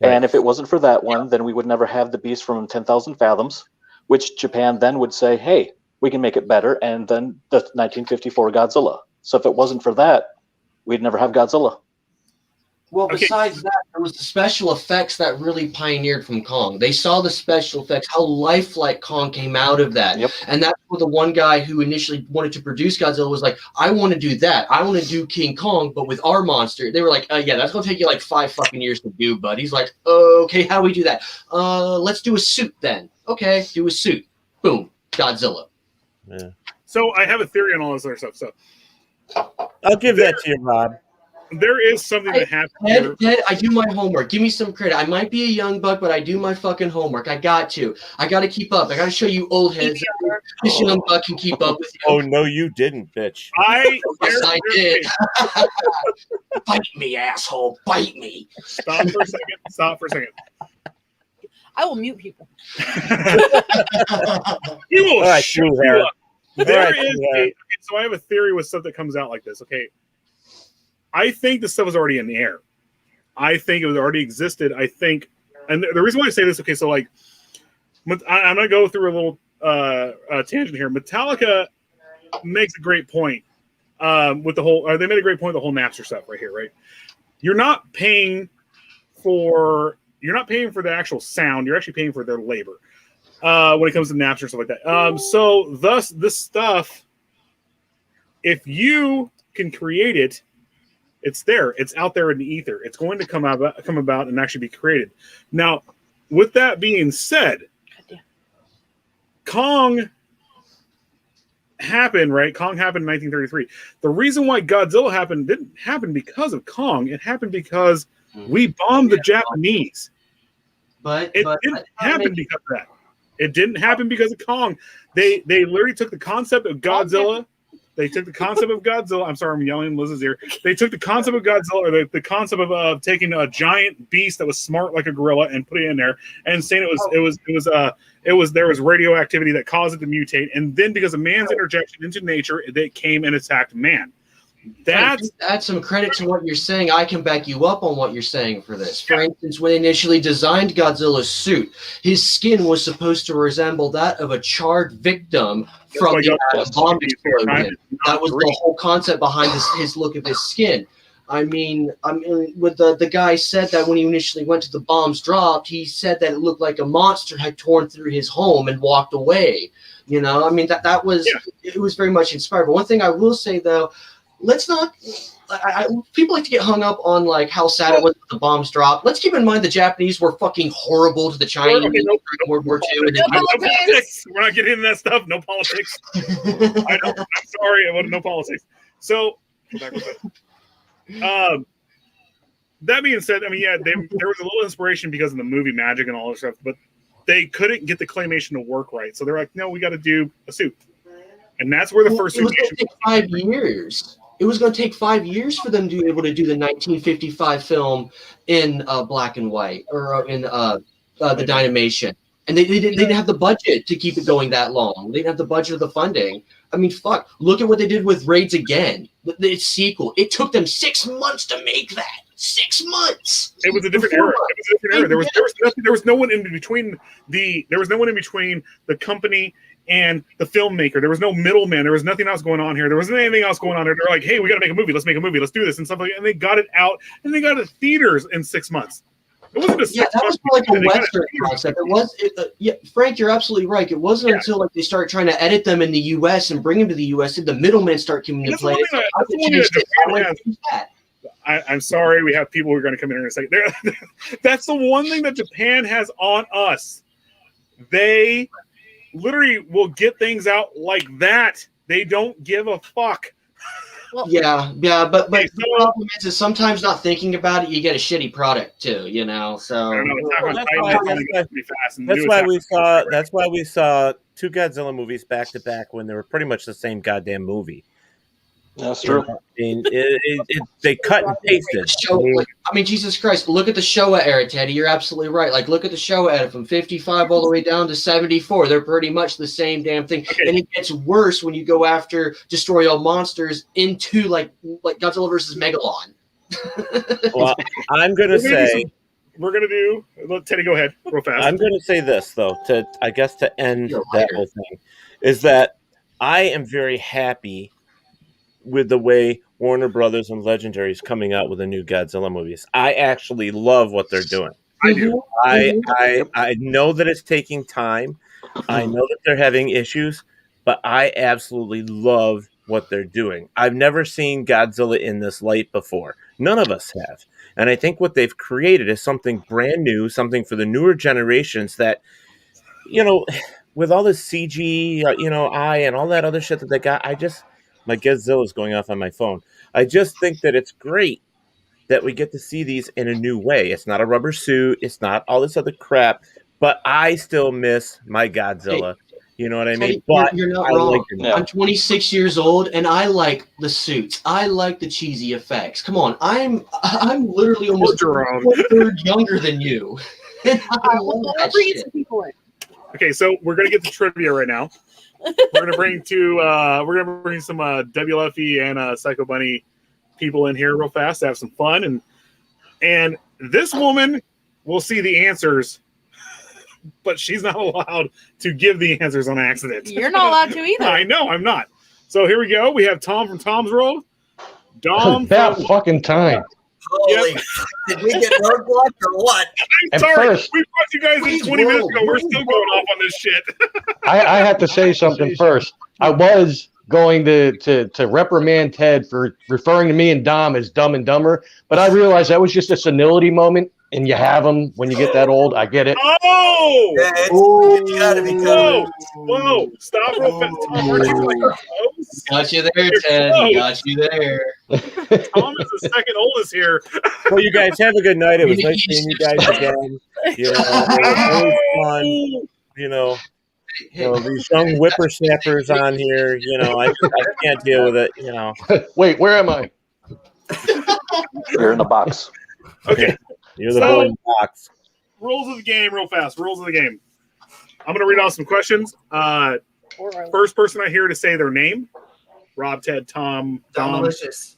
Right. And if it wasn't for that one, then we would never have the beast from 10,000 Fathoms, which Japan then would say, hey, we can make it better. And then the 1954 Godzilla. So if it wasn't for that, we'd never have Godzilla. Well, besides that, there was the special effects that really pioneered from Kong. They saw the special effects, how lifelike Kong came out of that. Yep. And that's what the one guy who initially wanted to produce Godzilla was like, I want to do that. I want to do King Kong, but with our monster. They were like, yeah, that's going to take you like 5 fucking years to do, bud. He's like, okay, how do we do that? Let's do a suit then. Okay, do a suit. Boom, Godzilla. Yeah. So I have a theory on all this other stuff. So I'll give that to you, Rob. There is something that happened. Ted, I do my homework. Give me some credit. I might be a young buck, but I do my fucking homework. I got to keep up. I got to show you old heads. This young buck can keep up with you. Oh no, you didn't, bitch. Yes, I did. Bite me, asshole. Bite me. Stop for a second. I will mute people. You will All right, shoot true you hair. up. So I have a theory with stuff that comes out like this. Okay. I think this stuff was already in the air. I think it was already existed. I think, and the reason why I say this, okay, so like, I'm going to go through a little tangent here. Metallica makes a great point with the whole, they made a great point with the whole Napster stuff right here, right? You're not paying for the actual sound. You're actually paying for their labor when it comes to Napster and stuff like that. So thus this stuff, if you can create it, it's there. It's out there in the ether. It's going to come about and actually be created. Now, with that being said, Kong happened, right? Kong happened in 1933. The reason why Godzilla happened didn't happen because of Kong. It happened because we bombed the Japanese. But it didn't happen because of that. It didn't happen because of Kong. They literally took the concept of Godzilla. They took the concept of Godzilla. I'm sorry, I'm yelling in Liz's ear. They took the concept of Godzilla, or the concept of taking a giant beast that was smart like a gorilla and putting it in there, and saying there was radioactivity that caused it to mutate, and then because of man's interjection into nature, they came and attacked man. That's add some credit to what you're saying. I can back you up on what you're saying for this. For instance, when they initially designed Godzilla's suit, his skin was supposed to resemble that of a charred victim from the bomb explosion. That was the whole concept behind his look of his skin. I mean, with the guy said that when he initially went to the bombs dropped, he said that it looked like a monster had torn through his home and walked away. You know, I mean, that was it was very much inspired. But one thing I will say though, let's not. People like to get hung up on like how sad it was when the bombs dropped. Let's keep in mind the Japanese were fucking horrible to the Chinese during World War II. No politics. We're not getting into that stuff. No politics. I'm sorry. I want no politics. So, that being said, I mean, yeah, there was a little inspiration because of the movie Magic and all this stuff, but they couldn't get the claymation to work right. So they're like, no, we got to do a suit. And that's where the first it was going to take 5 years. It was going to take 5 years for them to be able to do the 1955 film in black and white, or in the Dynamation. And they didn't have the budget to keep it going that long. They didn't have the budget or the funding. I mean, fuck. Look at what they did with Raids Again. Its sequel. It took them 6 months to make that. 6 months. It was a different era. There was no one in between the company and the filmmaker. There was no middleman. There was nothing else going on here. There wasn't anything else going on here. They're like, hey, we got to make a movie. Let's make a movie. Let's do this and stuff like that. And they got it out, and they got it theaters in 6 months. It wasn't a that was more like a Western concept. It was, Frank, you're absolutely right. It wasn't until like they started trying to edit them in the U.S. and bring them to the U.S. did the middlemen start coming into play. I'm sorry, we have people who are going to come in here and say, that's the one thing that Japan has on us. They literally will get things out like that. They don't give a fuck. Well, Yeah, but Okay, the problem is sometimes not thinking about it, you get a shitty product too, you know. So I don't know. Attack on That's Titan why- is only that's going pretty fast. And the That's new why Attack we on saw. Titan- That's why we saw two Godzilla movies back to back when they were pretty much the same goddamn movie. That's You true. know, I mean, they cut and pasted. show, Jesus Christ, look at the Showa era, Teddy. You're absolutely right. Like, look at the Showa era from 55 all the way down to 74. They're pretty much the same damn thing. Okay. And it gets worse when you go after Destroy All Monsters into like Godzilla versus Megalon. Well, I'm gonna say. We're going to do. Let Teddy go ahead real fast. I'm going to say this though, to end You're a that liar. whole thing, is that I am very happy with the way Warner Brothers and Legendary is coming out with the new Godzilla movies. I actually love what they're doing. I do. I know that it's taking time. I know that they're having issues, but I absolutely love what they're doing. I've never seen Godzilla in this light before. None of us have. And I think what they've created is something brand new, something for the newer generations that, you know, with all this CG, and all that other shit that they got, my Godzilla's going off on my phone. I just think that it's great that we get to see these in a new way. It's not a rubber suit. It's not all this other crap. But I still miss my Godzilla. You know what I mean? Teddy, But you're not I wrong. like it. I'm 26 years old, and I like the suits. I like the cheesy effects. Come on, I'm literally almost Jerome. 1/3 younger than you. And I love We'll that bring shit. some people in. Okay, so we're going to get the trivia right now. We're going to bring some WLFE and Psycho Bunny people in here real fast to have some fun, and this woman will see the answers, but she's not allowed to give the answers on accident. You're not allowed to either. I know, I'm not. So here we go. We have Tom from Tom's World. Dom About from... fucking time. Holy Yep. did we get roadblocked or what? I'm At sorry. first- We brought you guys in 20 minutes ago. We're still going off on this shit. I have to say something first. I was going to reprimand Ted for referring to me and Dom as Dumb and Dumber, but I realized that was just a senility moment, and you have them when you get that old. I get it. Oh! Yeah, it's gotta be Whoa! covered. Whoa! Stop real fast. Tom, aren't you like close? Got you there, You're Ted. close. Got you there. Tom is the second oldest here. Well, you guys have a good night. It was nice seeing you guys again. You know, it was always fun. You know, these young whippersnappers on here. You know, I can't deal with it. You know. Wait, where am I? You're in the box. Okay. You're the So- boy in the box. Rules of the game, real fast. Rules of the game. I'm going to read off some questions. Or- First person I hear to say their name: Rob, Ted, Tom, Dom, Delicious.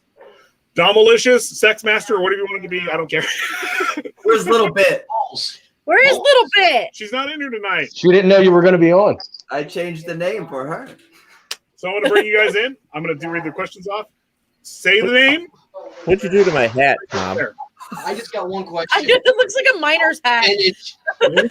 Domalicious, Sex Master, whatever you want it to be. I don't care. Where's Little Bit? Where is Little Bit? She's not in here tonight. She didn't know you were going to be on. I changed the name for her. So I'm going to bring you guys in. I'm going to read the questions off. Say the name. What'd you do to my hat, Tom? There. I just got one I question. just, it looks like a miner's hat. And it's when you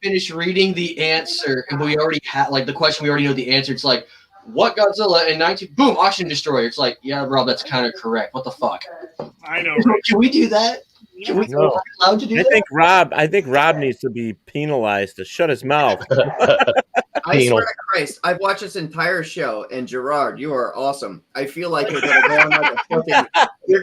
finish reading the answer, and we already had like the question, we already know the answer. It's like, what Godzilla in 19? Boom, Ocean Destroyer. It's like, yeah, Rob, that's kind of correct. What the fuck? I know. Right? Can we do that? Can we No. allowed to do I that? think Rob needs to be penalized to shut his mouth. I Penal. swear to Christ, I've watched this entire show, and Gerard, you are awesome. I feel like you're gonna go on like a fucking you're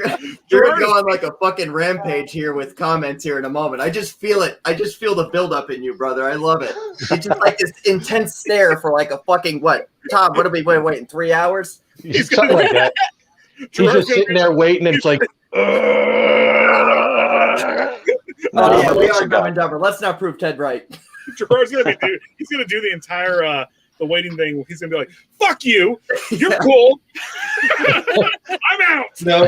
gonna go on like a fucking rampage here with comments here in a moment. I just feel it. I just feel the buildup in you, brother. I love it. It's just like this intense stare for like a fucking what? Tom, what are we waiting 3 hours? Something like that. He's just sitting there waiting, and it's like, Oh yeah, we are Dumb and Dumber. Let's not prove Ted right. Gerard's gonna do the entire the waiting thing. He's gonna be like, "Fuck you, you're cool. I'm out." No.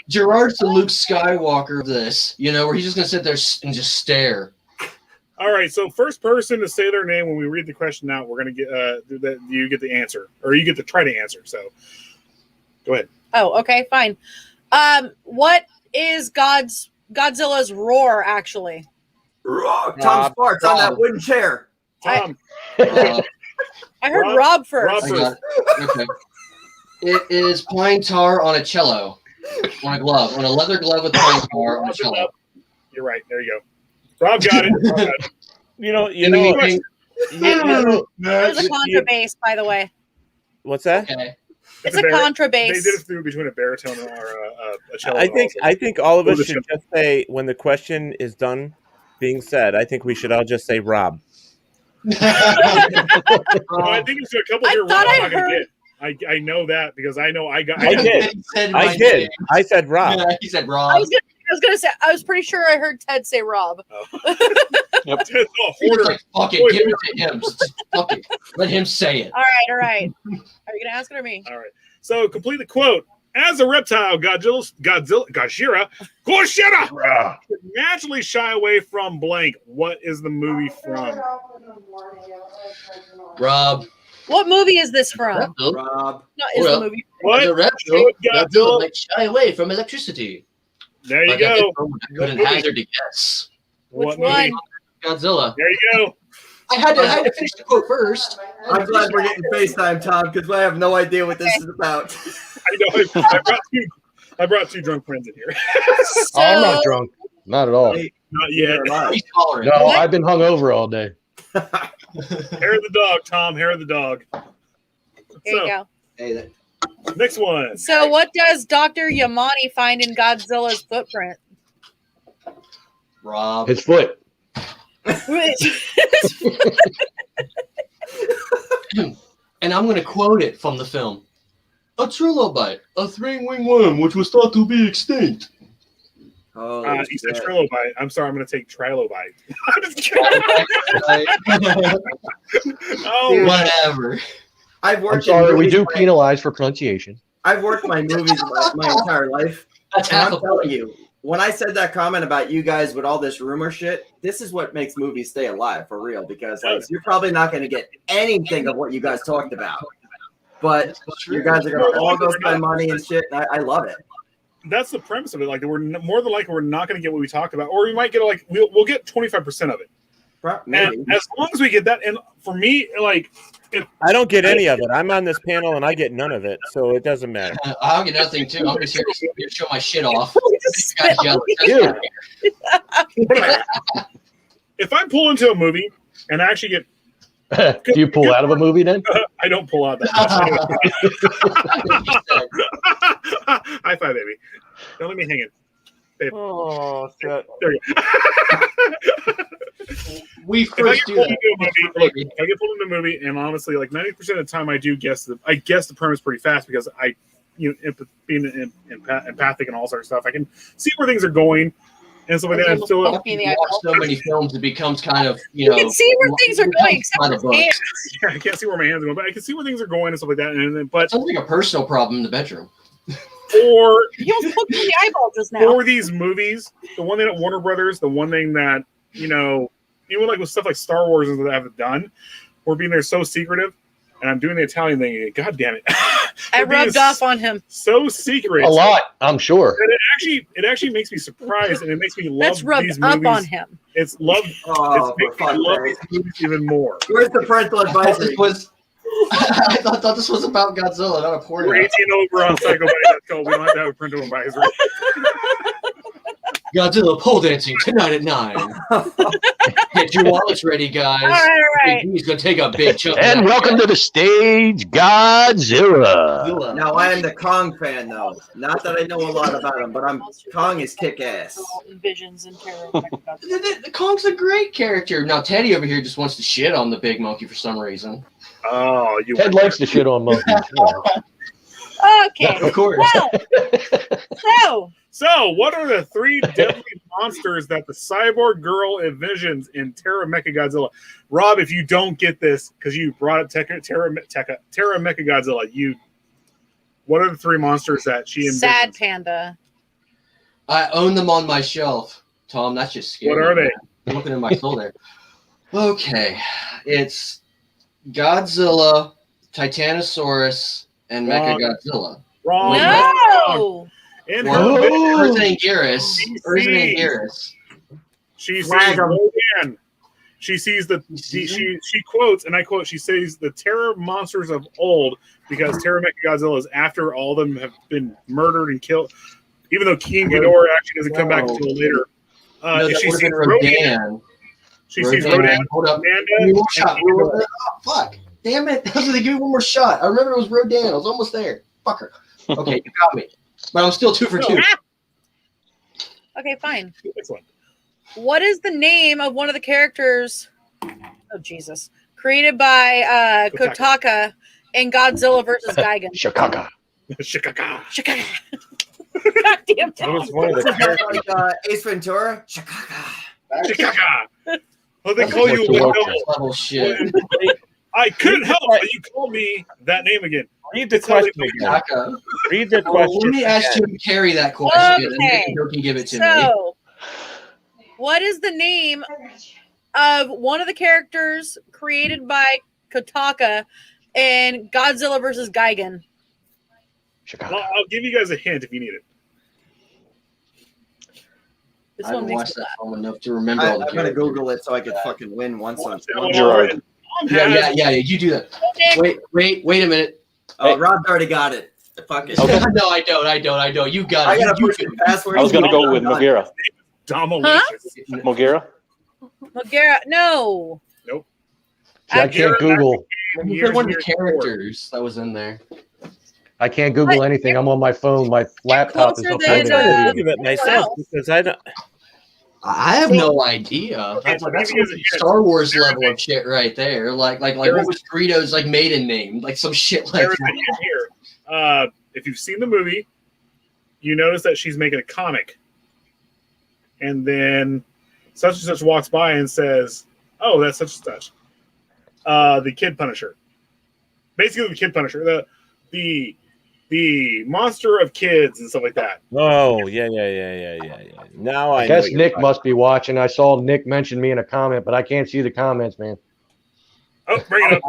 Gerard's the Luke Skywalker of this, where he's just gonna sit there and just stare. All right, so first person to say their name when we read the question out, we're gonna get you get the answer, or you get to try to answer. So, go ahead. Oh, okay, fine. What is Godzilla's roar actually? Tom Sparks on that wooden chair. Tom. I heard Rob first. Rob first. Okay. It is pine tar on a cello, on a glove, on a leather glove with pine tar on a cello. You're right. There you go. Rob got it. Rob got it. That was a contrabass, by the way. What's that? Okay. It's a contrabass. They did it through between a baritone or a cello. I think all of us should just say, when the question is done being said, I think we should all just say Rob. I think there's a couple here Rob I'm not going to get. I know that because I know I got. I did. I said Rob. Yeah, he said Rob. I was gonna say. I was pretty sure I heard Ted say Rob. Yep. He was like, fuck it, give it to him. Fuck it. Let him say it. All right. Are you gonna ask it or me? All right. So complete the quote. As a reptile, Gojira should naturally shy away from blank. What is the movie from? Rob. What movie is this from? Rob. No, is the movie from? What? The reptile, Godzilla might shy away from electricity. There you Like go. I couldn't hazard a guess. Which one? Godzilla. There you go. I had to finish the quote first. I'm glad we're getting FaceTime, Tom, because I have no idea what this is about. I know. I brought two drunk friends in here. Oh, I'm not drunk. Not at all. Not yet. No, I've been hungover all day. Hair of the dog, Tom. Hair of the dog. There you go. Hey, next one. So, what does Dr. Yamane find in Godzilla's footprint? Rob. His foot. And I'm going to quote it from the film. A trilobite, a three-winged worm which was thought to be extinct. Oh, you said trilobite. I'm sorry, I'm going to take trilobite. I'm just kidding. Oh, whatever. I've worked. I'm sorry, we do penalize for pronunciation. I've worked my movies my entire life. That's and half I'm a telling you, when I said that comment about you guys with all this rumor shit, this is what makes movies stay alive for real. Because like, you're probably not going to get anything of what you guys talked about, but you guys are going to all go spend money and shit. And I love it. That's the premise of it. Like, we're more than likely we're not going to get what we talked about, or we might get like we'll get 25% of it. Maybe. And as long as we get that, and for me, like, I don't get any of it. I'm on this panel and I get none of it, so it doesn't matter. I'll get nothing too. I'm just here to show my shit off. If I pull into a movie and I actually get, do you pull out of a movie then? I don't pull out that much. High five, baby. Don't let me hang it. Babe. Oh, shit. There you go. If I get pulled into a movie, and honestly, like 90% of the time, I guess the premise pretty fast because being empathic and all sorts of stuff, I can see where things are going and stuff like that. So watch so many films, it becomes kind of you can see where things are going. Except his hands. I can't see where my hands are going, but I can see where things are going and stuff like that. But it sounds like a personal problem in the bedroom. Or he was poking the eyeball just now. For these movies, the one thing at Warner Brothers, the one thing that even like with stuff like Star Wars that I've done, we're being there so secretive, and I'm doing the Italian thing. God damn it! I rubbed off on him. So secret. A lot, I'm sure. And it actually makes me surprised, and it makes me love these movies. Up on him. It's love. Oh, it's making me love these movies even more. Where's the parental advisory? I thought this was about Godzilla, not a porn. We're 18 over on Psycho Buddy. That's called. We don't have to have a parental advisory. Godzilla pole dancing tonight at 9. Get your wallets ready, guys. All right. He's gonna take a big chunk. And welcome to the stage, Godzilla. Now I am the Kong fan, though. Not that I know a lot about him, but Kong is kick ass. Visions and terror. The Kong's a great character. Now Teddy over here just wants to shit on the big monkey for some reason. Oh, Ted likes to shit on monkeys. Okay. Of course. So, what are the 3 deadly monsters that the cyborg girl envisions in Terra Mechagodzilla? Rob, if you don't get this, because you brought up Terra Mechagodzilla, what are the 3 monsters that she envisions? Sad panda. I own them on my shelf. Tom, that's just scary. What are they? I'm looking in my soul there. Okay. It's Godzilla, Titanosaurus, and Mechagodzilla. Wrong. No! In Earth Anguirus. She sees Rodan. She sees she quotes, and I quote, she says the terror monsters of old, because Terra Mechagodzilla is after all of them have been murdered and killed, even though King Ghidorah actually doesn't come back until later. She sees Rodan. She sees Rodan, Hold up. Amanda, Fuck. Damn it! They give me one more shot. I remember it was Rodan. I was almost there. Fucker. Okay, you got me. But I'm still 2 for 2. Okay, fine. Excellent. What is the name of one of the characters? Oh Jesus! Created by Kotaka in Godzilla vs. Gigan. Shikaka. Shikaka. Shikaka. God damn it! What was one of the characters? Like Ace Ventura. Shikaka. Shikaka. Well, they call you level shit. I couldn't help but you called me that name again. Read the question again. Read the question. Let me ask you to carry that question, and then you can give it to me. What is the name of one of the characters created by Kotaka in Godzilla vs. Gigan? Well, I'll give you guys a hint if you need it. This I one haven't makes watched me that laugh. film enough to remember all the I'm gonna characters. Google it so I can fucking win once on Gerard. Yeah. You do that. Wait a minute. Oh, Rob's already got it. Fuck it. Okay. No, I don't. You got I it. gotta You push the password. I was gonna go with Mogera. Domalicious. Mogera. Mogera, no. Nope. I can't Google. You said one of the characters that was in there. I can't Google anything. I'm on my phone. My laptop is closer uploading. than, I think of it myself because I don't. I have no idea. Okay, That's like Star Wars level of shit right there. Like what was Greedo's like maiden name? Like some shit like There's a that. hint here. If you've seen the movie, you notice that she's making a comic, and then such and such walks by and says, "Oh, that's such and such." The Kid Punisher, basically the Kid Punisher, the monster of kids and stuff like that. Oh yeah. Now I guess know Nick must be watching. I saw Nick mention me in a comment, but I can't see the comments, man. Oh, bring it up.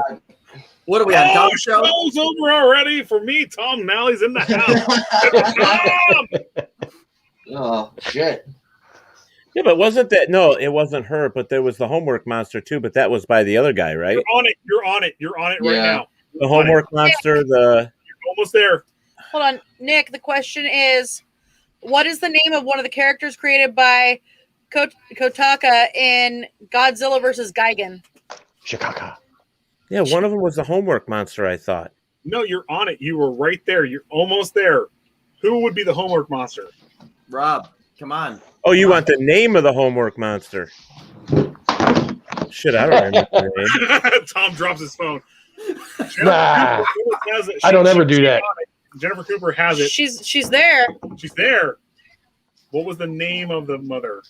What are we on? Dog show? Show's over already for me. Tom Nally's in the house. Oh shit. Yeah, but wasn't that? No, it wasn't her. But there was the homework monster too. But that was by the other guy, right? You're on it right now. The homework monster. You're almost there. Hold on, Nick. The question is, what is the name of one of the characters created by Kotaka in Godzilla vs. Gigan? Shikaka. Yeah, one of them was the homework monster. I thought. No, you're on it. You were right there. You're almost there. Who would be the homework monster? Rob, come on. Oh, you want the name of the homework monster? Shit, I don't remember the name. Tom drops his phone. Nah, I don't ever do that. Jennifer Cooper has it. She's there. She's there. What was the name of the mother?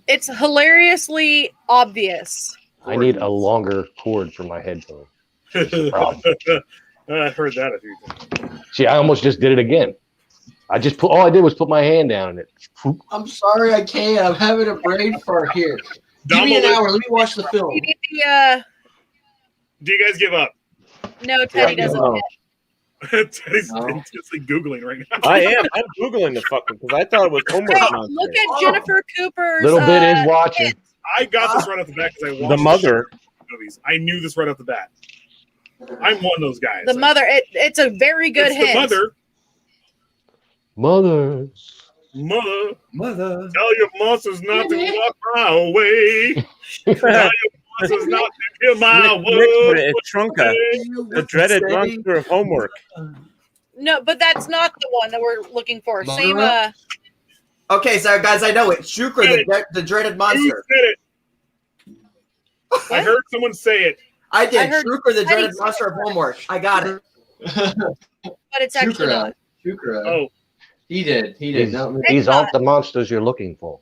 It's hilariously obvious. I need a longer cord for my headphone. I heard that a few times. See, I almost just did it again. All I did was put my hand down and it. I'm sorry, I can't. I'm having a brain fart here. Give me an hour. Let me watch the film. Do you guys give up? No, Teddy doesn't. Teddy's intensely Googling right now. I am. I'm Googling the fucking because I thought it was homework monster. Look at Jennifer Cooper's. Little bit is watching. I got this right off the bat because I watched The Mother movies. I knew this right off the bat. I'm one of those guys. The Mother. It's a very good hint. The Mother. Mother. Tell your monsters not to walk my way. Tell your monsters not to hear my words. It's Trunka, the dreaded monster of homework. No, but that's not the one that we're looking for. Same. Okay, so guys, I know it. Shukra, the dreaded monster. Who said it? I heard someone say it. I did. Shukra, the dreaded monster of homework. I got it. But it's actually not. Shukra. Oh. He did. These aren't the monsters you're looking for.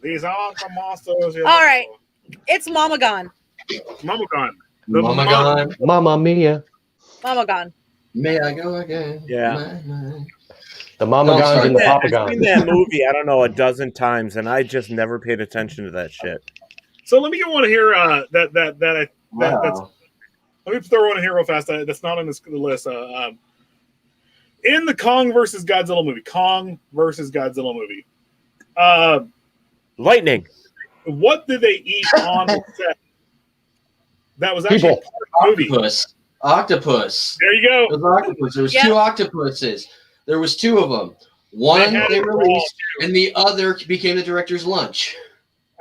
These aren't the monsters. All right. It's Mamagon. Mamagon. Mamagon. Mamma Mia. Mamagon. May I go again? Yeah. The Mamagons and the I've seen Papagons. that movie, I don't know, a dozen times, and I just never paid attention to that shit. So let me get one here. That's. Wow. Let me throw one in here real fast. That's not on this list. In the Kong versus Godzilla movie. Lightning. What did they eat on the set? That was actually part of the movie. Octopus. There you go. It was octopus. There was two octopuses. There was two of them. One they released, and the other became the director's lunch.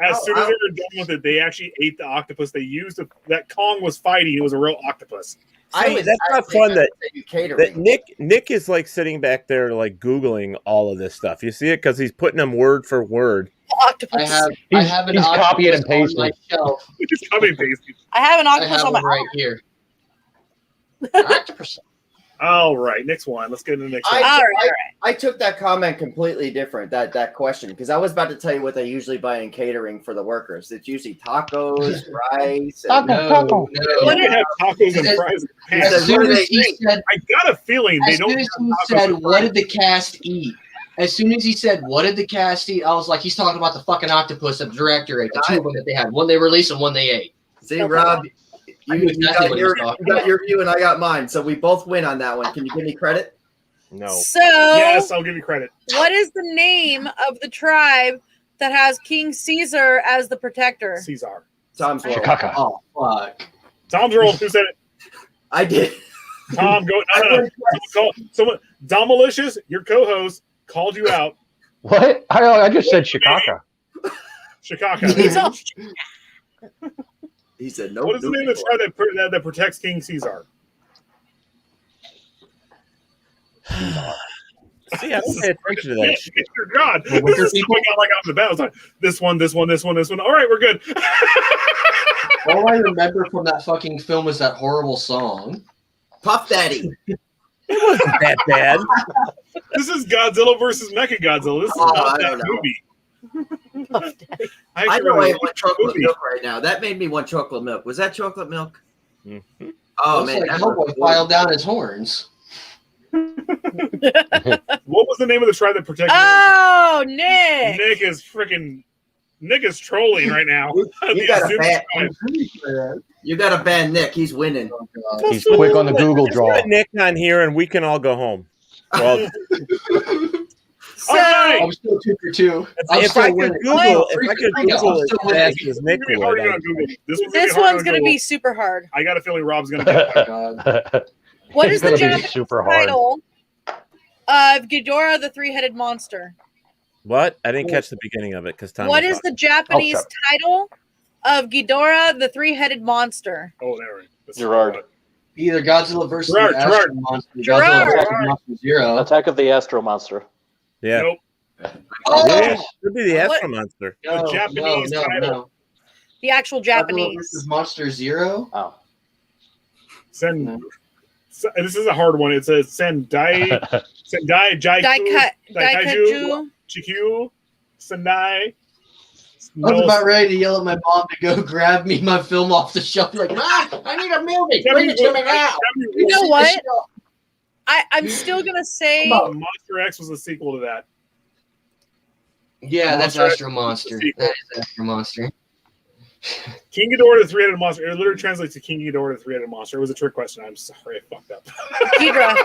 As soon as they were done with it, they actually ate the octopus they used. That Kong was fighting. It was a real octopus. See, that's not fun. That Nick is like sitting back there like Googling all of this stuff. You see it because he's putting them word for word. Octopus. I have an he's octopus copying and on pasting. my shelf. Just copy and pasting. I have an I octopus have on my one right here. Octopus. All right, next one. Let's get into the next one. I took that comment completely different, that question, because I was about to tell you what they usually buy in catering for the workers. It's usually tacos, rice. And Taco. What do they have tacos and fries? As soon as he said, I got a feeling they as don't soon have as he tacos said, and what fries. did the cast eat? As soon as he said, what did the cast eat? I was like, he's talking about the fucking octopus that the director ate. The two of them that they had. One they released and one they ate. See, Rob, you exactly got your view and I got mine, so we both win on that one. Can you give me credit? No. So Yes, I'll give you credit. what is the name of the tribe that has King Caesar as the protector? Caesar. Tom's roll. Chicago. Oh, fuck. Tom's roll. Who said it? I did. Tom, go. No. Someone, Domalicious, your co-host, called you out. What? I just said Chicago. Chicago. He said no. What is the name of the tribe that protects King Caesar? See, I don't pay attention to that shit. Dear God, this is something I like out in the bat. I was like, this one. All right, we're good. All I remember from that fucking film was that horrible song. Puff Daddy. It wasn't that bad. This is Godzilla versus Mechagodzilla. This is not that movie. I know I want chocolate milk right now. That made me want chocolate milk. Was that chocolate milk? Mm-hmm. Oh, Looks man. like that Hellboy was filed down his horns. What was the name of the tribe that protected? Oh, Nick. Nick is trolling right now. You got a ban Nick. He's winning. He's quick on the Google draw. Put Nick on here, and we can all go home. Well, I'm still 2 for 2. if I could Google it as fast as Nick would, This one's going to be super hard. I got a feeling Rob's going to get that. What It's is the gonna be Japanese super hard. title of Ghidorah the Three-Headed Monster? What? I didn't catch the beginning of it because Tom. What was is the talking. Japanese title of Ghidorah the Three-Headed Monster? Oh, there it is. Gerard. Either Godzilla versus Gerard, the Astro Monster, Godzilla versus Monster Zero. Attack of the Astro Monster. Yeah. Nope. Yeah, should be the Astro Monster. No, The Japanese title. no. The actual Godzilla Japanese. versus Monster Zero. Oh. This is a hard one. It says Sendai Daikaiju. Chikyu Sendai. I was about ready to yell at my mom to go grab me my film off the shelf. Like, I need a movie. Bring it to me now. You know what? I'm still going to say... Monster X was a sequel to that. Yeah, that's Monster X Astro Monster. That is Astro Monster. King Ghidorah the Three-Headed Monster. It literally translates to King Ghidorah the Three-Headed Monster. It was a trick question. I'm sorry, I fucked up. Ghidorah.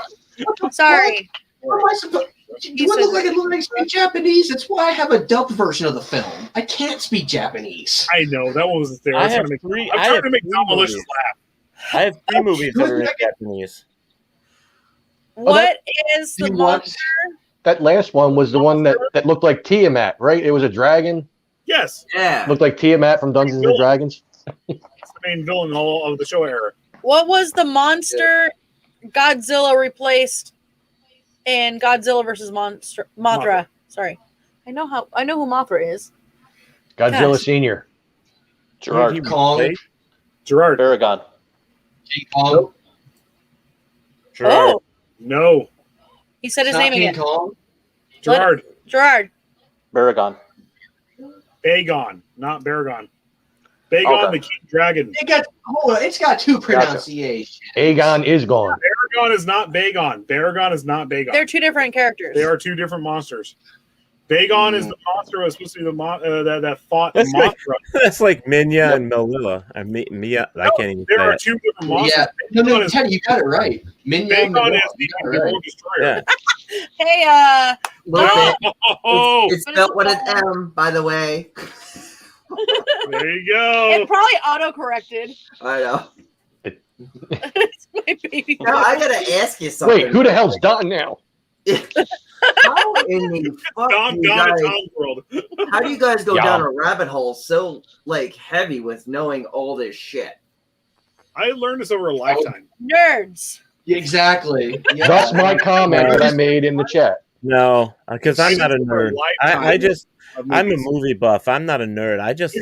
Sorry. What am I supposed? Do I look like I speak Japanese? That's why I have a dubbed version of the film. I can't speak Japanese. I know that one was there. I I'm have trying three. to make Tom Malicious laugh. I have 3 movies that are in Japanese. What is the monster? That last one was the one that looked like Tiamat, right? It was a dragon. Yes. Yeah. Looked like Tiamat from Dungeons and Dragons. It's the main villain all of the show era. What was the monster Godzilla replaced in Godzilla versus Mothra? Sorry. I know who Mothra is. Godzilla Gosh. Senior. Gerard. Kong. Gerard. Baragon. King Kong. Oh, No. he said his It's not name King again. Kong. Gerard. Gerard. Baragon. Bagon, not Baragon. Bagon, Okay. the King Dragon. It's got 2 pronunciations. Aegon is gone. Baragon is not Bagon. Baragon is not Bagon. They're 2 different characters. They are 2 different monsters. Bagon is the monster that was supposed to be the that fought That's Mothra. like, that's like Minya and Melilla. I can't even There say are it. 2 different monsters. Yeah. No, Teddy, you got it right. Bagon is the World Destroyer. Hey, It's spelled with an M, by the way. There you go. it probably auto-corrected. I know. It's my baby. Now, I gotta ask you something. Wait, who the hell's done now? How in the fuck Tom, do you Dom, and guys, Tom's world. how do you guys go Yeah. down a rabbit hole so like heavy with knowing all this shit? I learned this over a lifetime. Nerds. Exactly. Yeah. That's my comment that I made in the chat. No, because I'm not a Over a nerd. lifetime I'm a movies. movie buff. I'm not a nerd. I just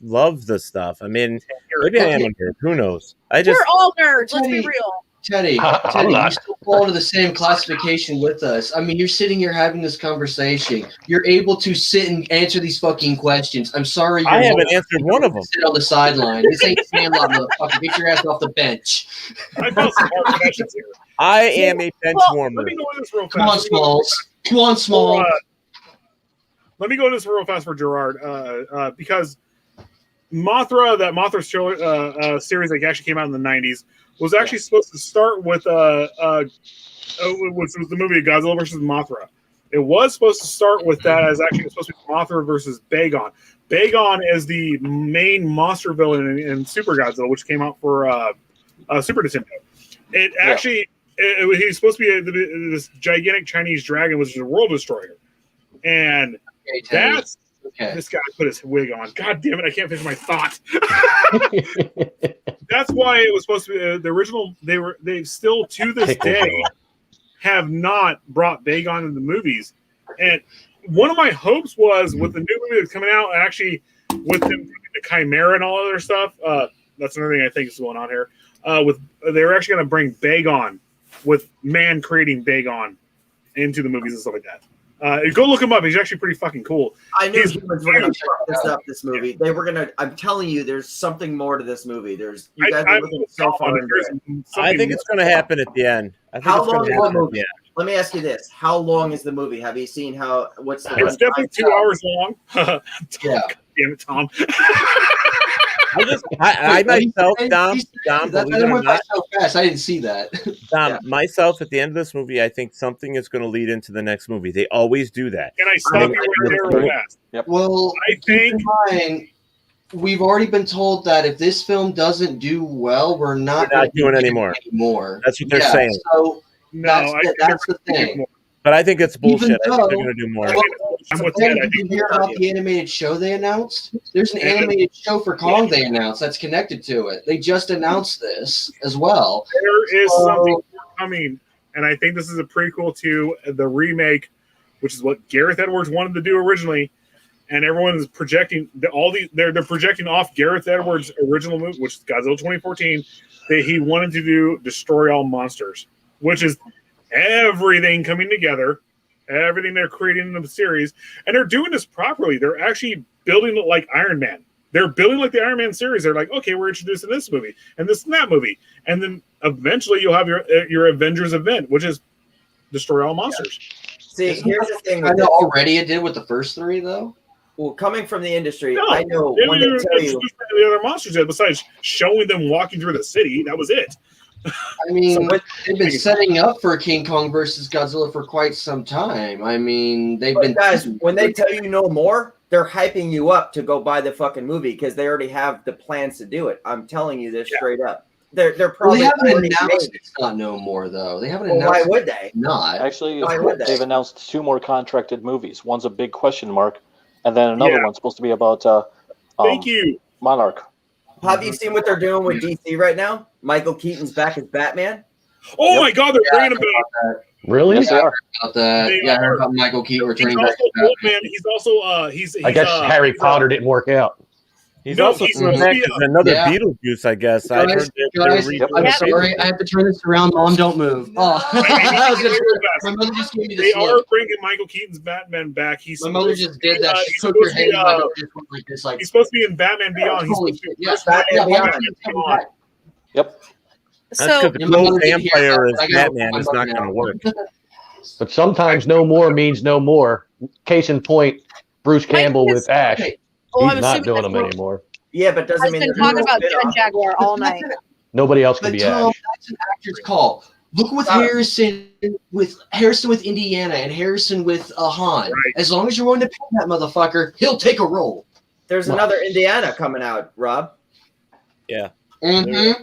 love the stuff. I mean, maybe I am a nerd. Who knows? We're all nerds. Let's be Teddy, real. Teddy, I'm not. you still fall into the same classification with us. I mean, you're sitting here having this conversation. You're able to sit and answer these fucking questions. I'm sorry, I haven't answered one of them. Sit on the sideline. This ain't Sandlot, motherfucker. Get your ass off the bench. I felt some hard connections here. I am a bench warmer. Let me go into this real fast. Come on, Smalls. Come on, Smalls. Let me go into this real fast for Gerard, because Mothra, that Mothra show, series that actually came out in the 90s, was actually supposed to start with which was the movie Godzilla versus Mothra. It was supposed to start with that as actually supposed to be Mothra versus Bagon. Bagon is the main monster villain in Super Godzilla, which came out for Super Nintendo. It actually, he's supposed to be this gigantic Chinese dragon, which is a world destroyer. And that's this guy put his wig on. God damn it! I can't finish my thought. That's why it was supposed to be the original. They still to this day have not brought Bagon in the movies. And one of my hopes was with the new movie that's coming out, actually with them the Chimera and all other stuff. That's another thing I think is going on here. They're actually going to bring Bagon with man creating Bagon into the movies and stuff like that. Go look him up. He's actually pretty fucking cool. I knew humans were going to fuck this up. This movie, they were going to. I'm telling you, there's something more to this movie. There's you guys are looking so far into it. I think it's going to happen at the end. I think How it's going long to is the happen at movie? the end. Let me ask you this: how long is the movie? Have you seen how? What's the? It's definitely 2 hours long. Yeah. Damn it, Tom. I myself, Dom, That believe it or went by not, so fast. I didn't see that. Dom, myself, at the end of this movie, I think something is going to lead into the next movie. They always do that. Can I stop you right there real fast? Well, I think keep in mind, we've already been told that if this film doesn't do well, we're not doing it anymore. That's what they're saying. So no, that's the thing. But I think it's bullshit. I think though- they're going to do more. I'm with Did Ted. you hear about the animated show they announced? There's an animated show for Kong they announced that's connected to it. They just announced this as well. There is something coming, and I think this is a prequel to the remake, which is what Gareth Edwards wanted to do originally. And everyone is projecting they're projecting off Gareth Edwards' original movie, which is Godzilla 2014. That he wanted to do Destroy All Monsters, which is everything coming together, everything they're creating in the series, and they're doing this properly. They're actually building it like Iron Man. They're building like the Iron Man series. They're like, okay, we're introducing this movie and this and that movie, and then eventually you'll have your Avengers event, which is Destroy All Monsters. See, here's the thing. I know already it did with the first three though. Well, coming from the industry, No, I know they when didn't they tell you. introduce any other monsters yet besides showing them walking through the city. That was it. I mean, they've been setting up for King Kong versus Godzilla for quite some time. I mean, they've been Guys, when they tell you no more, they're hyping you up to go buy the fucking movie because they already have the plans to do it. I'm telling you this straight up. They're Well, probably they haven't already announced made it. it's not no more though. They haven't Well, announced. why would they? Not Actually, Why would they? they've announced 2 more contracted movies. One's a big question mark, and then another one's supposed to be about Thank you, Monarch. Have you seen what they're doing with DC right now? Michael Keaton's back as Batman. Oh my God, they're bringing him back. Really? Yes, they are. about that. They Yeah, I heard are. about Michael Keaton He's returning also back. to old Batman. man. He's also he's I guess Harry he's, Potter didn't work out. He's No, also he's coming supposed back to be as another Yeah. Beetlejuice, I guess. I heard Guys, they're redoing I'm the sorry, I have to turn this around. Mom, don't move. Oh, I was gonna, my mother just gave me They this are look. bringing Michael Keaton's Batman back. He's My mother supposed just to be, did that. She he's took her supposed to hand be, and my dog just went like this, like. He's supposed to be in Batman Beyond. He's Holy supposed to shit! be Yeah, first Batman Batman Beyond. Yep. That's because So the Yeah, my Gold mother did hear Vampire that, as but I gotta Batman find is my not mother going to now. work. But sometimes no more means no more. Case in point, Bruce Campbell with Ash. Oh, He's I'm not assuming doing that's them what- anymore. Yeah, but doesn't I've mean been they're talking doing about a Jen spin-off. Jaguar all night. Nobody else can But be Tom, Ash. that's an actor's call. Look with Harrison with Indiana and Harrison with Han. Right. As long as you're willing to pay that motherfucker, he'll take a role. There's another Indiana coming out, Rob. Yeah. Yeah,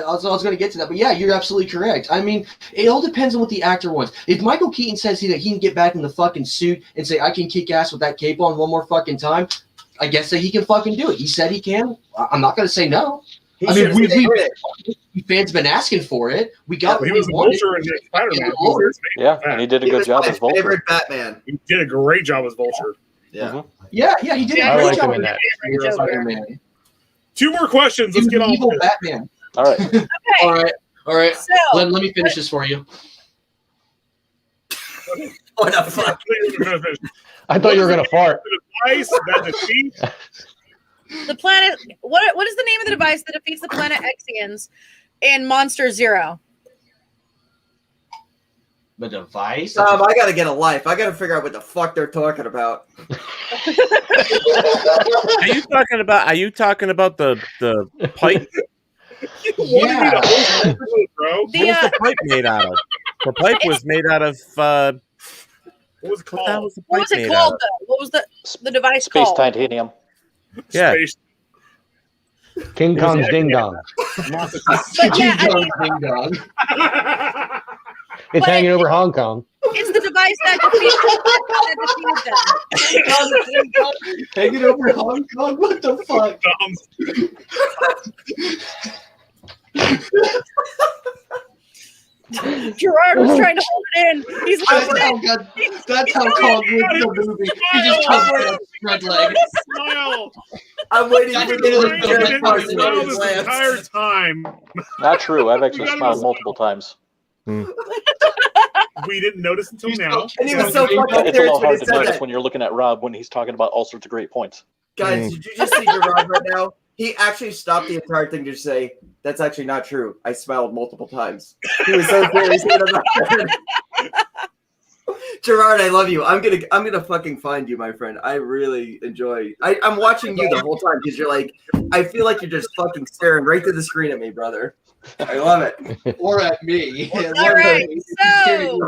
I was going to get to that, but yeah, you're absolutely correct. I mean, it all depends on what the actor wants. If Michael Keaton says that he can get back in the fucking suit and say, I can kick ass with that cape on one more fucking time, I guess that he can fucking do it. He said he can. I'm not going to say no. I mean, fans been asking for it. We got. He was the Vulture in Spider-Man. Yeah, and he did a good job as Vulture. Favorite Batman. He did a great job as Vulture. Yeah, yeah, he did a great job in that. Spider-Man. 2 more questions. Let's get on. Evil Batman. All right. Okay. All right. So, let me finish this for you. What the fuck? I thought you were gonna fart. The planet. What is the name of the device that defeats the planet Exians in Monster Zero? The device? I gotta get a life. I gotta figure out what the fuck they're talking about. Are you talking about the pipe? Yeah. What was the pipe made out of? The pipe was made out of. What was it called? What was it called though? What was the device Space called? titanium. Yeah. King Kong's Ding Dong. King Kong's Ding Dong. It's hanging over Hong Kong. It's the device that defeats them. Hanging over Hong Kong? What the fuck? Gerard was trying to hold it in. He's listening. That's how Kong wins the movie. He just comes out red legs. Smile. I'm waiting for the this entire time. Not true. I've actually smiled multiple times. We didn't notice until now. And he was so fucking It's a little hard to serious notice when you're looking at Rob when he's talking about all sorts of great points. Guys, did you just see Gerard right now? He actually stopped the entire thing to say, that's actually not true. I smiled multiple times. He was so serious about it. Gerard, I love you. I'm gonna fucking find you, my friend. I really enjoy. I'm watching you the whole time because you're like, I feel like you're just fucking staring right through the screen at me, brother. I love it. Or at me. All right, so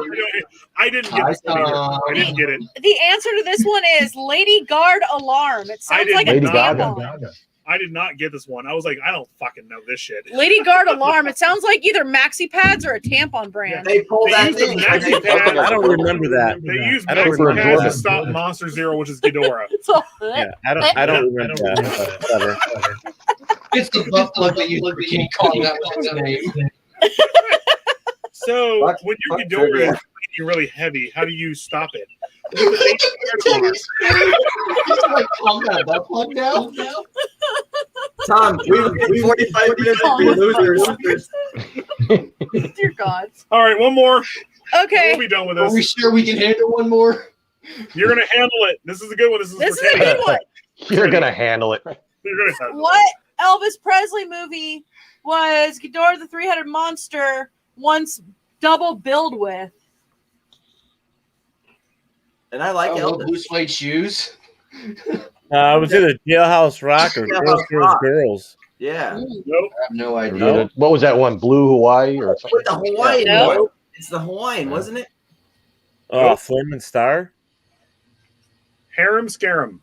I didn't get this one either. I didn't get it. the answer to this one is Lady Guard Alarm. It sounds like a Lady tampon. Gaga. I did not get this one. I was like, I don't fucking know this shit. Lady Guard Alarm. It sounds like either Maxi Pads or a tampon brand. They pulled that used the thing. Maxi Pads. I don't remember that. They used I don't Maxi remember Pads to that. stop Monster Zero, which is Ghidorah. Yeah, I don't remember that. Whatever. It's the butt plug that you look at King Kong. That was his name. So Fuck- when your fuck Ghidorah trivia. is really heavy, how do you stop it? Calm that butt plug now. Tom, we 45 minutes for losers. Dear God. All right, one more. Okay. We'll be done with Are we this. sure we can handle one more? You're gonna handle it. This is a good one. This is This for is a Kenny. good one. You're gonna handle it. You're gonna handle it. What Elvis Presley movie was Ghidorah the Three-Headed Monster once double billed with? And I like Elvis. Blue suede shoes. It was either Jailhouse Rock or Jailhouse Girls, Girls, Rock. Girls. Yeah. Nope. I have no idea. What was that one? Blue Hawaii or something? With the Hawaiian No. one. It's the Hawaiian, wasn't it? Oh, Flaming Star. Harem Scarum.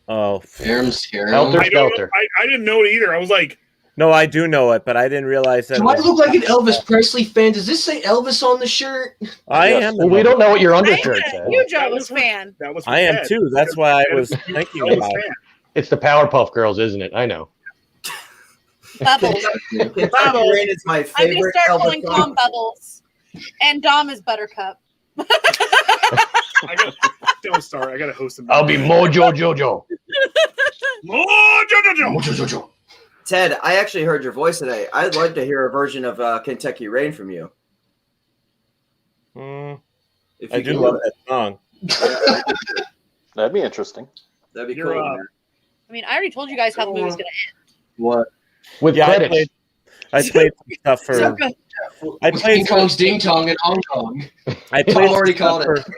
Oh, Harem Scarum. Helter I don't know. Skelter. I didn't know it either. I was like, no, I do know it, but I didn't realize that. Do I look like an Elvis Presley fan? Does this say Elvis on the shirt? I Yes. am. Well, we don't know what your I'm undershirt a says. huge Elvis fan. that was. for I am Ted. too. That's why I was Ted is a huge thinking Elvis about it. fan. It's the Powerpuff Girls, isn't it? I know. Bubbles. Kentucky Rain is my I'm gonna favorite start Elvis calling song. Tom Bubbles, and Dom is Buttercup. I got. Don't start. I got to host him. I'll be Mojo Jojo. Mojo. Ted, I actually heard your voice today. I'd like to hear a version of Kentucky Rain from you. If I you do can. love that song. That'd be interesting. That'd be You're cool. up. I mean, I already told you guys how the movie's gonna end. What? With Yeah, credits. I played some stuff for. So good. I King played. Kong's Ding Dong in Hong Kong. I Tom played. already some called stuff it. for-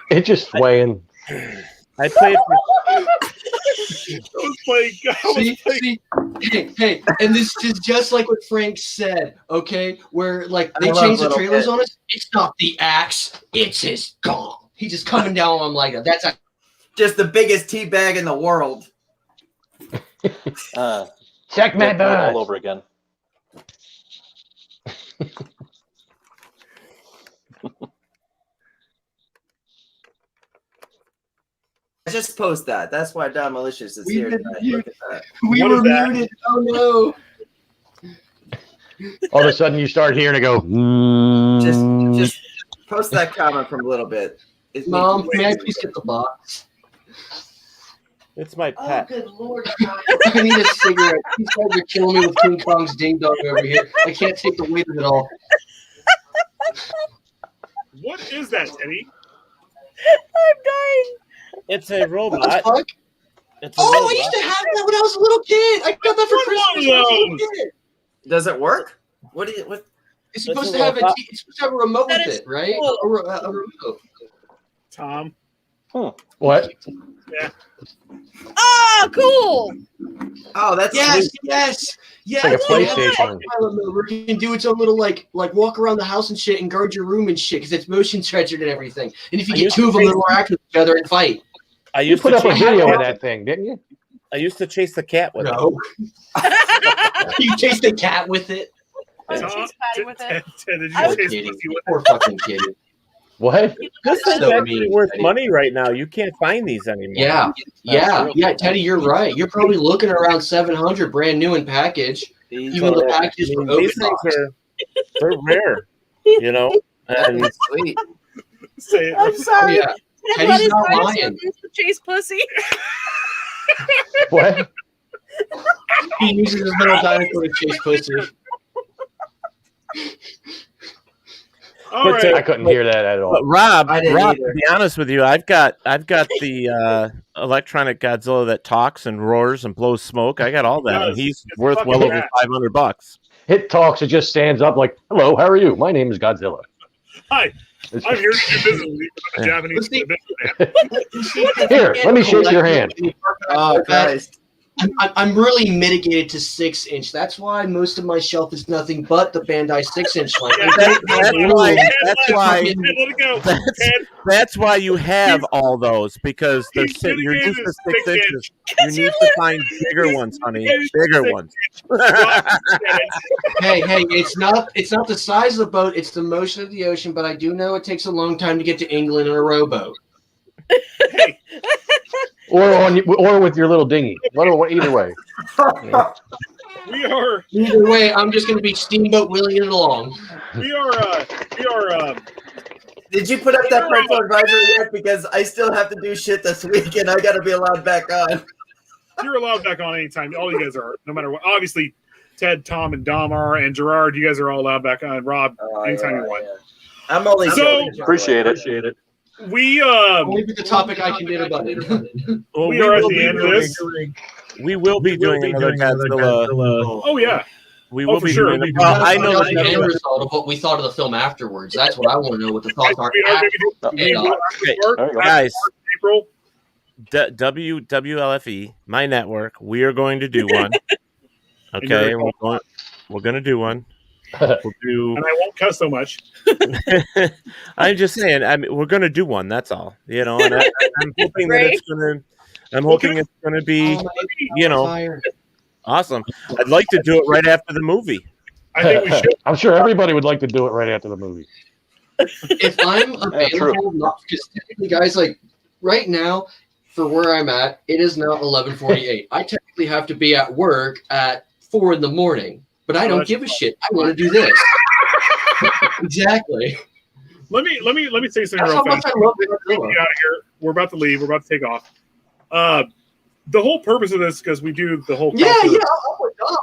It's just swaying. I played. See, hey, and this is just like what Frank said, okay? Where like they I love changed the Little trailers Kid. on us. It's not the axe, it's his gong. He's just coming down on him like that. That's a Just the biggest tea bag in the world. Checkmate all over again. I just post that. That's why Don Malicious is here tonight. Look at that. We were muted. Oh no. All of a sudden, you start hearing it go. Just post that comment from a little bit. Mom, may I please get the box? It's my pet. Oh, good Lord. I need a cigarette. These guys are killing me with King Kong's ding dong over here. I can't take the weight of it all. What is that, Teddy? I'm dying. It's a robot. What the fuck? It's a Oh, robot. I used to have that when I was a little kid. I got that for Christmas when I was a little kid. Does it work? What do you? What? It's supposed to have it's supposed to have a remote That with is it, right? cool. A remote. Tom. What? Yeah. Oh, cool. Oh, that's Yes, sweet. yes. It's like a PlayStation. It can do its own little like walk around the house and shit and guard your room and shit because it's motion censored and everything. And if you get two of them, they'll interact with each other and fight. You put up a video of that thing, didn't you? I used to chase the cat with No. You chased the cat with it. I chased Patty with it. Did I you was- chase Kidding. pussy with Poor fucking kid. What? This is So actually mean, worth Teddy. money right now. You can't find these anymore. Yeah, Teddy, you're right. You're probably looking around 700 brand new in package. Even though the packages were open. These things they're rare, you know. And Sweet. Say it. I'm sorry. Yeah. What Teddy's is not dinosaur lying. used to chase pussy? What? He uses his little dinosaur to chase pussy. All But, right. I couldn't hear that at all. But Rob, I didn't to either. be honest with you, I've got the electronic Godzilla that talks and roars and blows smoke. I got all that, and he's It's worth fucking well over rad. $500. It talks. It just stands up like, "Hello, how are you? My name is Godzilla." Hi. I'm here to do business with the Japanese businessman. Here, let me shake your hand. Oh, Christ. I'm really mitigated to 6-inch. That's why most of my shelf is nothing but the Bandai 6-inch line. That's why you have all those, because they're you're used to 6 inches. You need to find bigger ones, honey. Bigger ones. hey, it's not the size of the boat, it's the motion of the ocean, but I do know it takes a long time to get to England in a rowboat. Or with your little dinghy. Either way. We are. Either way, I'm just going to be steamboat wheeling it along. We are. Did you put up that parental advisory yet? Because I still have to do shit this week, and I got to be allowed back on. You're allowed back on anytime. All you guys are, no matter what. Obviously, Ted, Tom, and Dom are, and Gerard. You guys are all allowed back on. Rob, anytime you want. I'm only Appreciate it. We Only with the topic I can do about it. Well, we are at the end of this. We will be doing another Godzilla. Oh yeah. We will for be sure. doing. Well, I know the end result of what we thought of the film afterwards. That's what I want to know. What the thoughts are. Guys, April. WLFE, my network. We are going to do one. Okay, we're going to do one. We'll do. And I won't cuss so much. I'm just saying. I mean, we're going to do one. That's all. You know, and I'm hoping that it's going to. I'm hoping it's going to be, awesome. I'd like to do it right after the movie. I think we should. I'm sure everybody would like to do it right after the movie. If I'm available, not because technically, guys, like right now, for where I'm at, it is now 11:48. I technically have to be at work at 4 a.m, but I don't give a shit. I want to do this. Exactly. Let me say something That's real how much fast. I love Get out of here. We're about to leave. We're about to take off. The whole purpose of this, because we do the whole Yeah. Oh my god,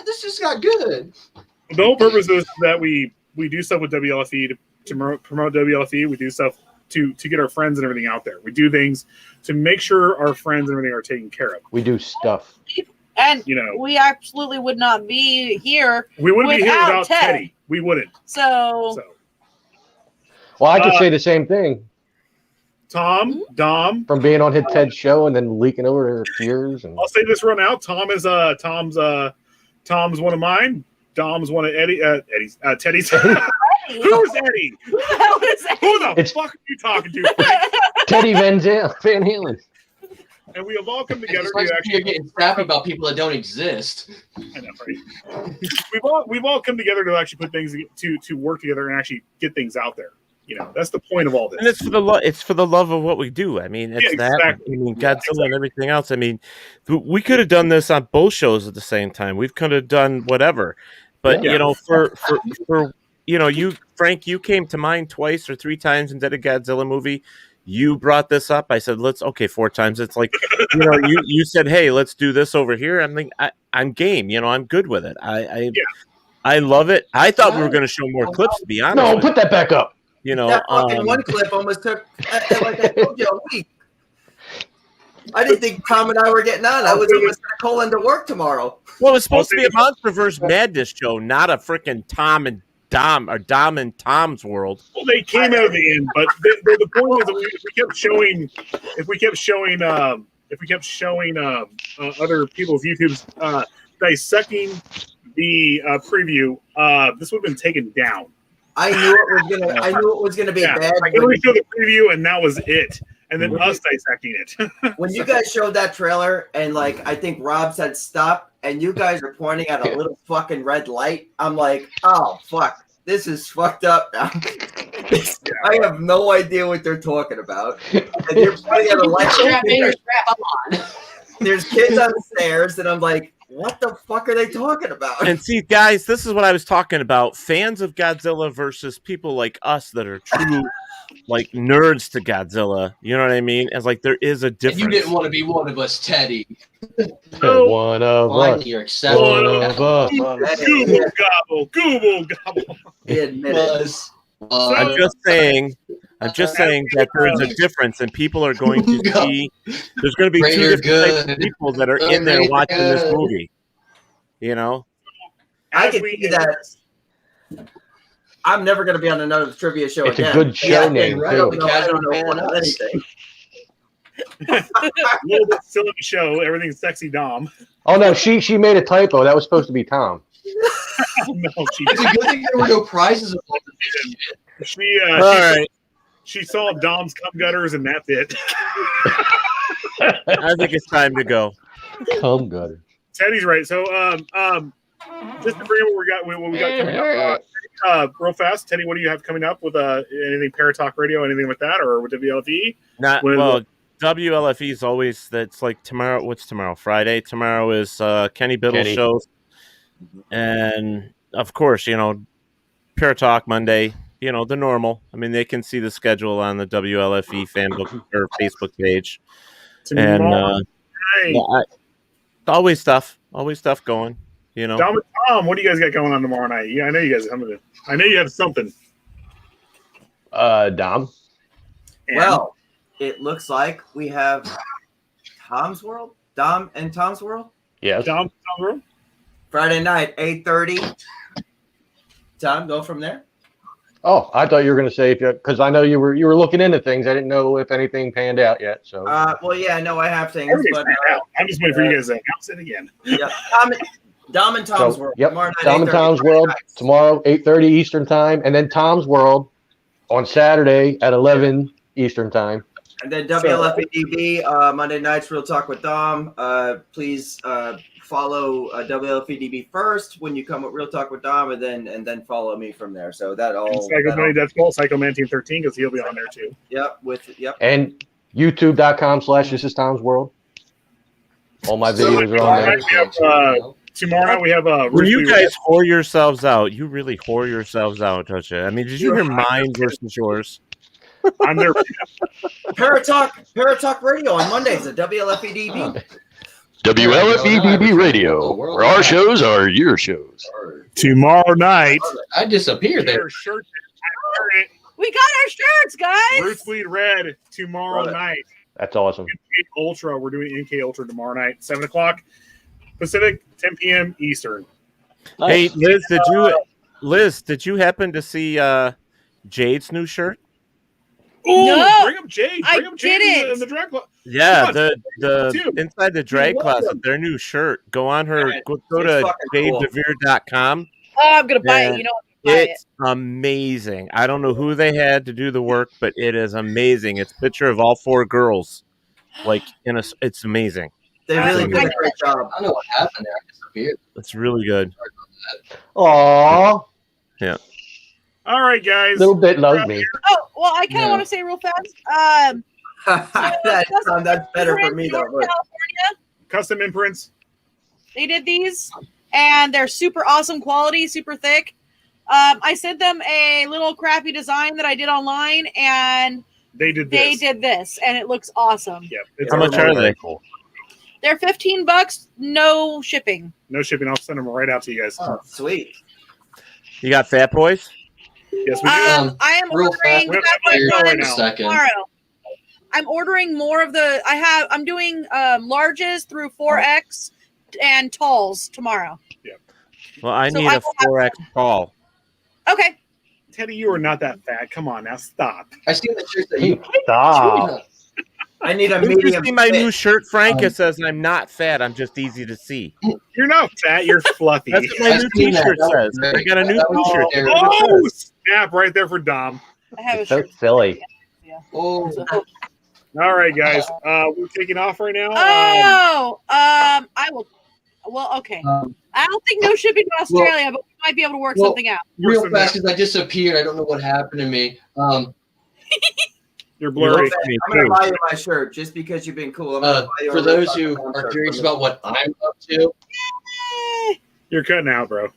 this just got good. The whole purpose is that we do stuff with WLFE to promote WLFE. We do stuff to get our friends and everything out there. We do things to make sure our friends and everything are taken care of. We do stuff. And we absolutely would not be here. We wouldn't be here without Ted. Teddy. We wouldn't. So Well, I could say the same thing. Tom, Dom, from being on Ted's show and then leaking over to yours. And I'll say this right now. Tom's one of mine. Dom's one of Teddy's. Who's Eddie? Who the fuck are you talking to? Teddy Van Halen. And we have all come together It's like to you're actually getting sappy about people that don't exist. I know, right? we've all come together to actually put things to work together and actually get things out there. You know, that's the point of all this. And it's for the love of what we do. I mean, it's that. Exactly. I mean, Godzilla and everything else. I mean, we could have done this on both shows at the same time. We could have done whatever, but you know, for you know, you Frank, you came to mind twice or three times and did a Godzilla movie. You brought this up. I said, let's 4 times. It's like, you know, you said, hey, let's do this over here. I'm like, I'm game. You know, I'm good with it. I love it. I thought we were going to show more clips. To be honest, No, put that back up. You know, that fucking one clip almost took like I told you, a week. I didn't think Tom and I were getting on. I was almost going to call into work tomorrow. Well, it was supposed to be a Monsterverse Madness show, not a freaking Tom and Dom or Dom and Tom's World. Well, they came out of the end, but the point is that if we kept showing other people's YouTubes dissecting the preview, this would have been taken down. I knew it was gonna be bad. I can only show the preview, and that was it. And then us dissecting it. When you guys showed that trailer, and like I think Rob said stop, and you guys are pointing at a little fucking red light, I'm like, oh fuck, this is fucked up now. I have no idea what they're talking about. And you're pointing at a light. Strap in or strap on. There's kids on the stairs, and I'm like, what the fuck are they talking about? And see, guys, this is what I was talking about. Fans of Godzilla versus people like us that are true, like nerds to Godzilla. You know what I mean? As like there is a difference. And you didn't want to be one of us, Teddy. One of us. You're accepted. One of us. Google gobble. Google gobble. He admitted it. I'm just saying that there is a difference, and people are going to see. There's going to be two different types of people that are in there watching this movie. You know, I can see that. I'm never going to be on another trivia show It's again. a good show name, I too. don't know anything. A little bit still in the show. Everything's sexy Dom. Oh no, she made a typo. That was supposed to be Tom. No, It's a good thing there were no prizes. She saw Dom's cum gutters, and that's it. I think it's time to go. Cum gutter. Teddy's right. So, just to bring up what we got coming up, real fast. Teddy, what do you have coming up with anything PARATALK Radio, anything with that, or with WLFE? WLFE is always that's like tomorrow. What's tomorrow? Friday. Tomorrow is Kenny Biddle shows, and of course, you know, PARATALK Monday. You know, the normal. I mean, they can see the schedule on the WLFE fan book or Facebook page. And always stuff going, you know. Dom and Tom, what do you guys got going on tomorrow night? Yeah, I know you guys I know you have something. Dom. Well, it looks like we have Tom's World. Dom and Tom's World? Yes. Tom's World? Friday night, 8:30. Tom, go from there. Oh, I thought you were going to say because I know you were looking into things. I didn't know if anything panned out yet. So. Well, yeah, I know I have things, but I'm just waiting for you guys to announce it again. Yeah, Dom and Tom's World. Yep. Tomorrow night, Dom and 8:30. Tom's World tomorrow, 8:30 Eastern time, and then Tom's World on Saturday at 11 Eastern time. And then WLFE-DB Monday nights, Real Talk with Dom. Please follow WLFE-DB first when you come with Real Talk with Dom, and then follow me from there. So that all. That's cool. Psycho Man Team 13 because he'll be on there too. Yep. And YouTube.com/This Is Tom's World. All my videos are on there. Tomorrow night we have when you guys whore yourselves out, you really whore yourselves out, don't you? I mean, did you hear mine versus yours? I'm there. PARATALK Radio on Mondays at WLFE-DB. WLFE-DB Radio, where our shows are your shows. Tomorrow night. I disappeared there. We got our shirts, guys. Bruce Bleed Red tomorrow night. That's awesome. NK Ultra. We're doing NK Ultra tomorrow night, 7:00 Pacific, 10 p.m. Eastern. Hey, Liz, did you happen to see Jade's new shirt? Ooh, No, bring up Jade. Bring up Jade in the drag club. Yeah, the inside the drag closet, their new shirt. Go on her. Go to JadeDeVere.com. Oh, I'm gonna buy it. You know, it's amazing. I don't know who they had to do the work, but it is amazing. It's a picture of all 4 girls Like it's amazing. They really did a great job. I don't know what happened there. I disappeared. It's really good. Aww. Yeah. All right, guys. Little bit like me. Oh, well, I kind of Yeah. want to say real fast. That's better for me, though. California, Custom imprints. they did these, and they're super awesome quality, super thick. I sent them a little crappy design that I did online, and They did this, and it looks awesome. Yep. How much are they? They're $15, no shipping. No shipping. I'll send them right out to you guys. Oh, sweet. You got Fat Boys? Yes, we do. I am real ordering fast, Fat Boy right ones now. Second. tomorrow. I'm ordering more of the. I'm doing larges through 4X and talls tomorrow. Well, I So need I a will have 4X tall. Okay. Teddy, you are not that fat. Come on now, stop. I see the shirts that you Stop. I need a Did you medium. see my fit. new shirt, Frank? It says I'm not fat. I'm just easy to see. You're not fat. You're fluffy. That's what my I've new seen that. T-shirt That was says. great. I got a new That was T-shirt. very Oh, snap right there for Dom. I have a So shirt. silly. Oh, All right, guys. We're taking off right now. I will. Well, okay. I don't think no shipping to Australia, but we might be able to work something out. real fast because I disappeared. I don't know what happened to me. You're blurry. I'm gonna buy you my shirt just because you've been cool. I'm gonna buy you For a those Real who Talk are shirt curious from about what I'm up to, You're cutting out, bro.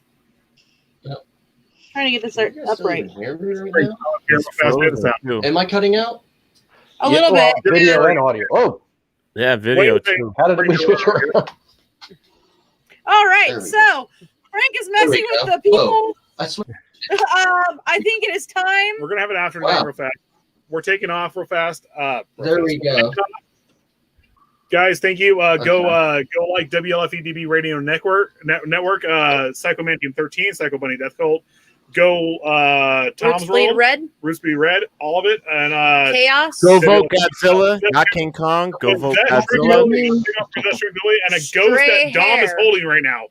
Trying to get this you guys still upright. even hear me right Here, real fast, get this out. now? Am I cutting out? A little bit. Video and audio. Oh, Yeah, video Wait, too. how did we switch around? All right. There we So Frank is There we messing with go. the people. Whoa. I swear. I think it is time. We're gonna have an afternoon Wow. real fast. We're taking off real fast. There we go. Guys, thank you. Go like WLFE-DB Radio Network, Psychomantium 13, Psycho Bunny Death Cult. Go Tom's Roots Bleed World, Red. Roots Bleed Red, all of it, and Chaos. Go vote Godzilla, not King Kong. Go vote Godzilla. and a ghost that Stray Dom is hair. holding right now.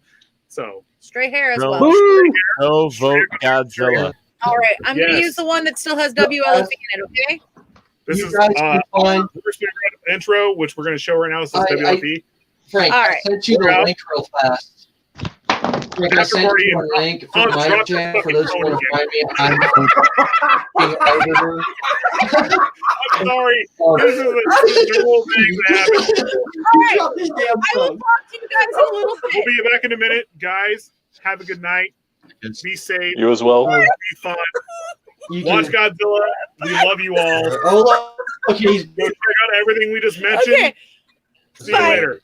So Straight hair as Go, well. go vote Godzilla. All right. I'm going to Yes. use the one that still has WLFE in it, okay? this You is guys can find- Roots Bleed Red intro, which we're going to show right now. This is I- WLFE. Frank, All I right. sent you the We're out. link real fast. Frank, I After sent party you and- a link Oh, for my drop channel your for those who fucking want to phone find me. I'm being editor. I'm sorry. This is the whole thing that happened. All right. I will talk to you guys in a little We'll bit. be back in a minute. Guys, have a good night. Be safe. You as well. Be fun. You Watch can, Godzilla. We love you all. oh, look, he's Go check out everything we just mentioned. Okay. See you Bye. later.